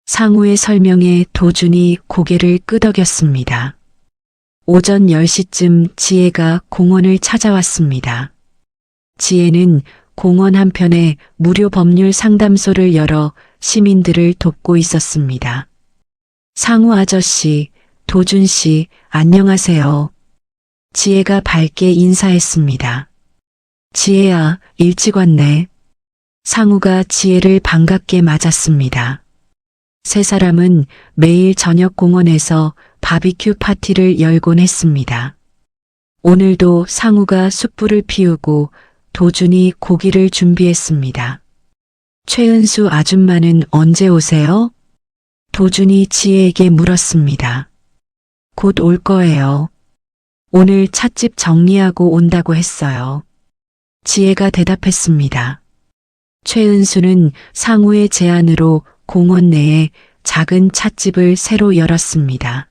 상우의 설명에 도준이 고개를 끄덕였습니다. 오전 10시쯤 지혜가 공원을 찾아왔습니다. 지혜는 공원 한편에 무료 법률 상담소를 열어 시민들을 돕고 있었습니다. 상우 아저씨, 도준 씨, 안녕하세요. 지혜가 밝게 인사했습니다. 지혜야, 일찍 왔네. 상우가 지혜를 반갑게 맞았습니다. 세 사람은 매일 저녁 공원에서 바비큐 파티를 열곤 했습니다. 오늘도 상우가 숯불을 피우고 도준이 고기를 준비했습니다. 최은수 아줌마는 언제 오세요? 도준이 지혜에게 물었습니다. 곧 올 거예요. 오늘 찻집 정리하고 온다고 했어요. 지혜가 대답했습니다. 최은수는 상우의 제안으로 공원 내에 작은 찻집을 새로 열었습니다.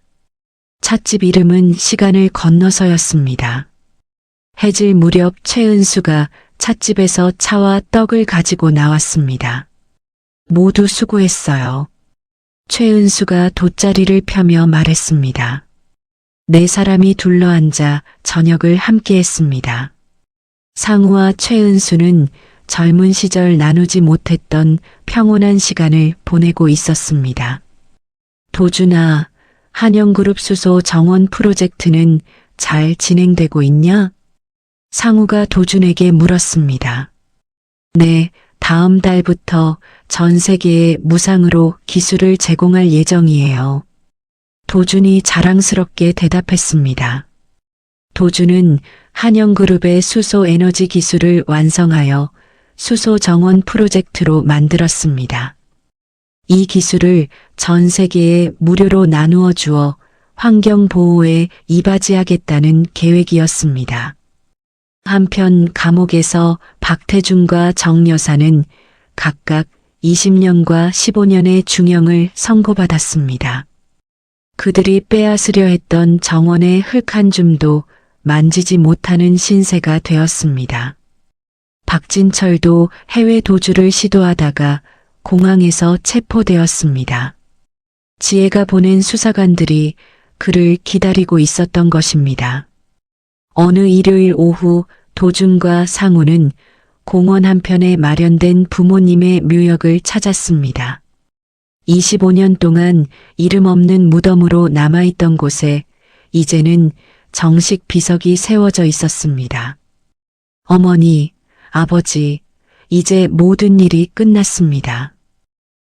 찻집 이름은 시간을 건너서였습니다. 해질 무렵 최은수가 찻집에서 차와 떡을 가지고 나왔습니다. 모두 수고했어요. 최은수가 돗자리를 펴며 말했습니다. 네 사람이 둘러앉아 저녁을 함께 했습니다. 상우와 최은수는 젊은 시절 나누지 못했던 평온한 시간을 보내고 있었습니다. 도준아, 한영그룹 수소 정원 프로젝트는 잘 진행되고 있냐? 상우가 도준에게 물었습니다. 네, 다음 달부터 전 세계에 무상으로 기술을 제공할 예정이에요. 도준이 자랑스럽게 대답했습니다. 도준은 한영그룹의 수소 에너지 기술을 완성하여 수소 정원 프로젝트로 만들었습니다. 이 기술을 전 세계에 무료로 나누어 주어 환경 보호에 이바지하겠다는 계획이었습니다. 한편 감옥에서 박태준과 정 여사는 각각 20년과 15년의 중형을 선고받았습니다. 그들이 빼앗으려 했던 정원의 흙 한 줌도 만지지 못하는 신세가 되었습니다. 박진철도 해외 도주를 시도하다가 공항에서 체포되었습니다. 지혜가 보낸 수사관들이 그를 기다리고 있었던 것입니다. 어느 일요일 오후 도준과 상우는 공원 한편에 마련된 부모님의 묘역을 찾았습니다. 25년 동안 이름 없는 무덤으로 남아있던 곳에 이제는 정식 비석이 세워져 있었습니다. 어머니, 아버지, 이제 모든 일이 끝났습니다.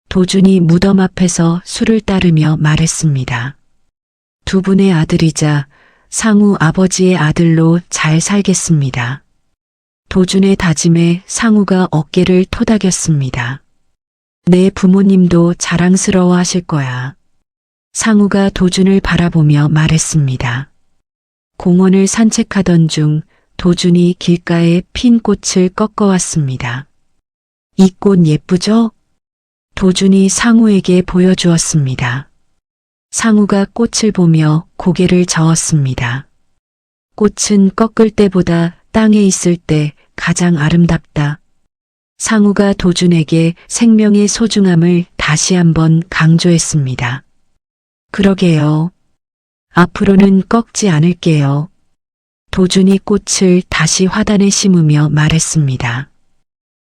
도준이 무덤 앞에서 술을 따르며 말했습니다. 두 분의 아들이자 상우 아버지의 아들로 잘 살겠습니다. 도준의 다짐에 상우가 어깨를 토닥였습니다. 내 부모님도 자랑스러워 하실 거야. 상우가 도준을 바라보며 말했습니다. 공원을 산책하던 중 도준이 길가에 핀 꽃을 꺾어왔습니다. 이 꽃 예쁘죠? 도준이 상우에게 보여주었습니다. 상우가 꽃을 보며 고개를 저었습니다. 꽃은 꺾을 때보다 땅에 있을 때 가장 아름답다. 상우가 도준에게 생명의 소중함을 다시 한번 강조했습니다. 그러게요. 앞으로는 꺾지 않을게요. 도준이 꽃을 다시 화단에 심으며 말했습니다.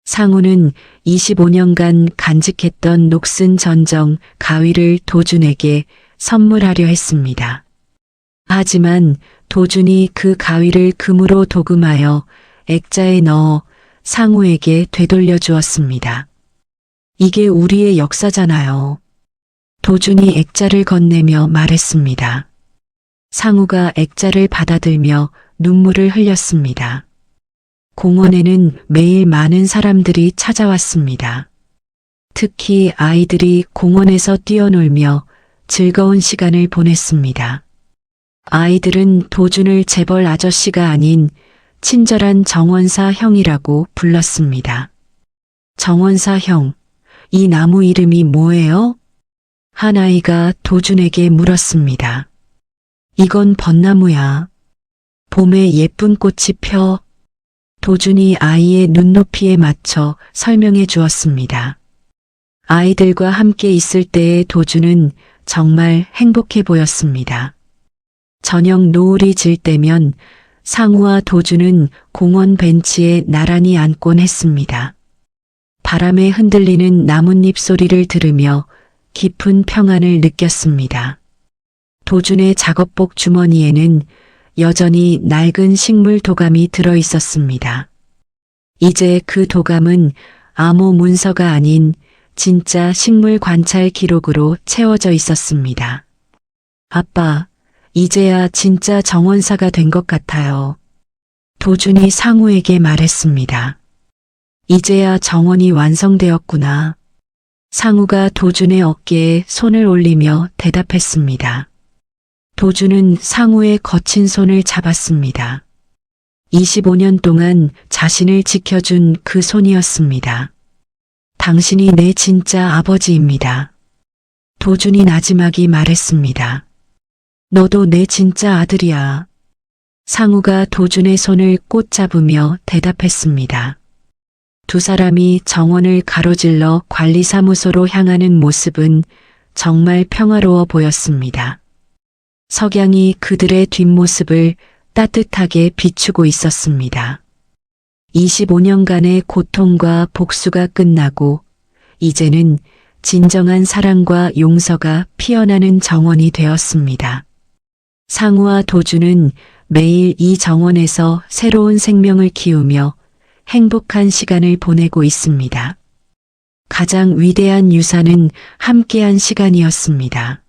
상우는 25년간 간직했던 녹슨 전정 가위를 도준에게 선물하려 했습니다. 하지만 도준이 그 가위를 금으로 도금하여 액자에 넣어 상우에게 되돌려 주었습니다. 이게 우리의 역사잖아요. 도준이 액자를 건네며 말했습니다. 상우가 액자를 받아들며 눈물을 흘렸습니다. 공원에는 매일 많은 사람들이 찾아왔습니다. 특히 아이들이 공원에서 뛰어놀며 즐거운 시간을 보냈습니다. 아이들은 도준을 재벌 아저씨가 아닌 친절한 정원사 형이라고 불렀습니다. 정원사 형, 이 나무 이름이 뭐예요? 한 아이가 도준에게 물었습니다. 이건 벚나무야. 봄에 예쁜 꽃이 펴. 도준이 아이의 눈높이에 맞춰 설명해 주었습니다. 아이들과 함께 있을 때의 도준은 정말 행복해 보였습니다. 저녁 노을이 질 때면 상우와 도준은 공원 벤치에 나란히 앉곤 했습니다. 바람에 흔들리는 나뭇잎 소리를 들으며 깊은 평안을 느꼈습니다. 도준의 작업복 주머니에는 여전히 낡은 식물 도감이 들어 있었습니다. 이제 그 도감은 암호 문서가 아닌 진짜 식물 관찰 기록으로 채워져 있었습니다. 아빠, 이제야 진짜 정원사가 된 것 같아요. 도준이 상우에게 말했습니다. 이제야 정원이 완성되었구나. 상우가 도준의 어깨에 손을 올리며 대답했습니다. 도준은 상우의 거친 손을 잡았습니다. 25년 동안 자신을 지켜준 그 손이었습니다. 당신이 내 진짜 아버지입니다. 도준이 나지막이 말했습니다. 너도 내 진짜 아들이야. 상우가 도준의 손을 꼭 잡으며 대답했습니다. 두 사람이 정원을 가로질러 관리사무소로 향하는 모습은 정말 평화로워 보였습니다. 석양이 그들의 뒷모습을 따뜻하게 비추고 있었습니다. 25년간의 고통과 복수가 끝나고 이제는 진정한 사랑과 용서가 피어나는 정원이 되었습니다. 상우와 도주는 매일 이 정원에서 새로운 생명을 키우며 행복한 시간을 보내고 있습니다. 가장 위대한 유산은 함께한 시간이었습니다.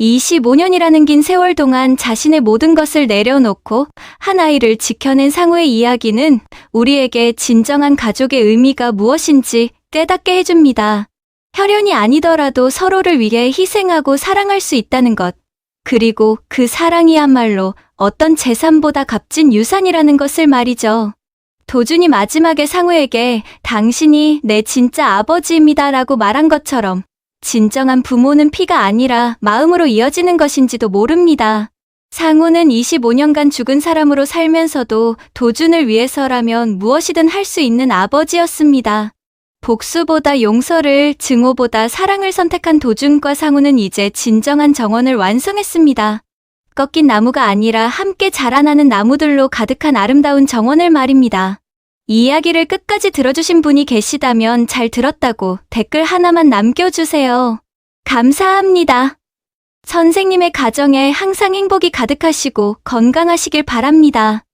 25년이라는 긴 세월 동안 자신의 모든 것을 내려놓고 한 아이를 지켜낸 상우의 이야기는 우리에게 진정한 가족의 의미가 무엇인지 깨닫게 해줍니다. 혈연이 아니더라도 서로를 위해 희생하고 사랑할 수 있다는 것, 그리고 그 사랑이야말로 어떤 재산보다 값진 유산이라는 것을 말이죠. 도준이 마지막에 상우에게 당신이 내 진짜 아버지입니다라고 말한 것처럼 진정한 부모는 피가 아니라 마음으로 이어지는 것인지도 모릅니다. 상우는 25년간 죽은 사람으로 살면서도 도준을 위해서라면 무엇이든 할 수 있는 아버지였습니다. 복수보다 용서를, 증오보다 사랑을 선택한 도준과 상우는 이제 진정한 정원을 완성했습니다. 꺾인 나무가 아니라 함께 자라나는 나무들로 가득한 아름다운 정원을 말입니다. 이 이야기를 끝까지 들어주신 분이 계시다면 잘 들었다고 댓글 하나만 남겨주세요. 감사합니다. 선생님의 가정에 항상 행복이 가득하시고 건강하시길 바랍니다.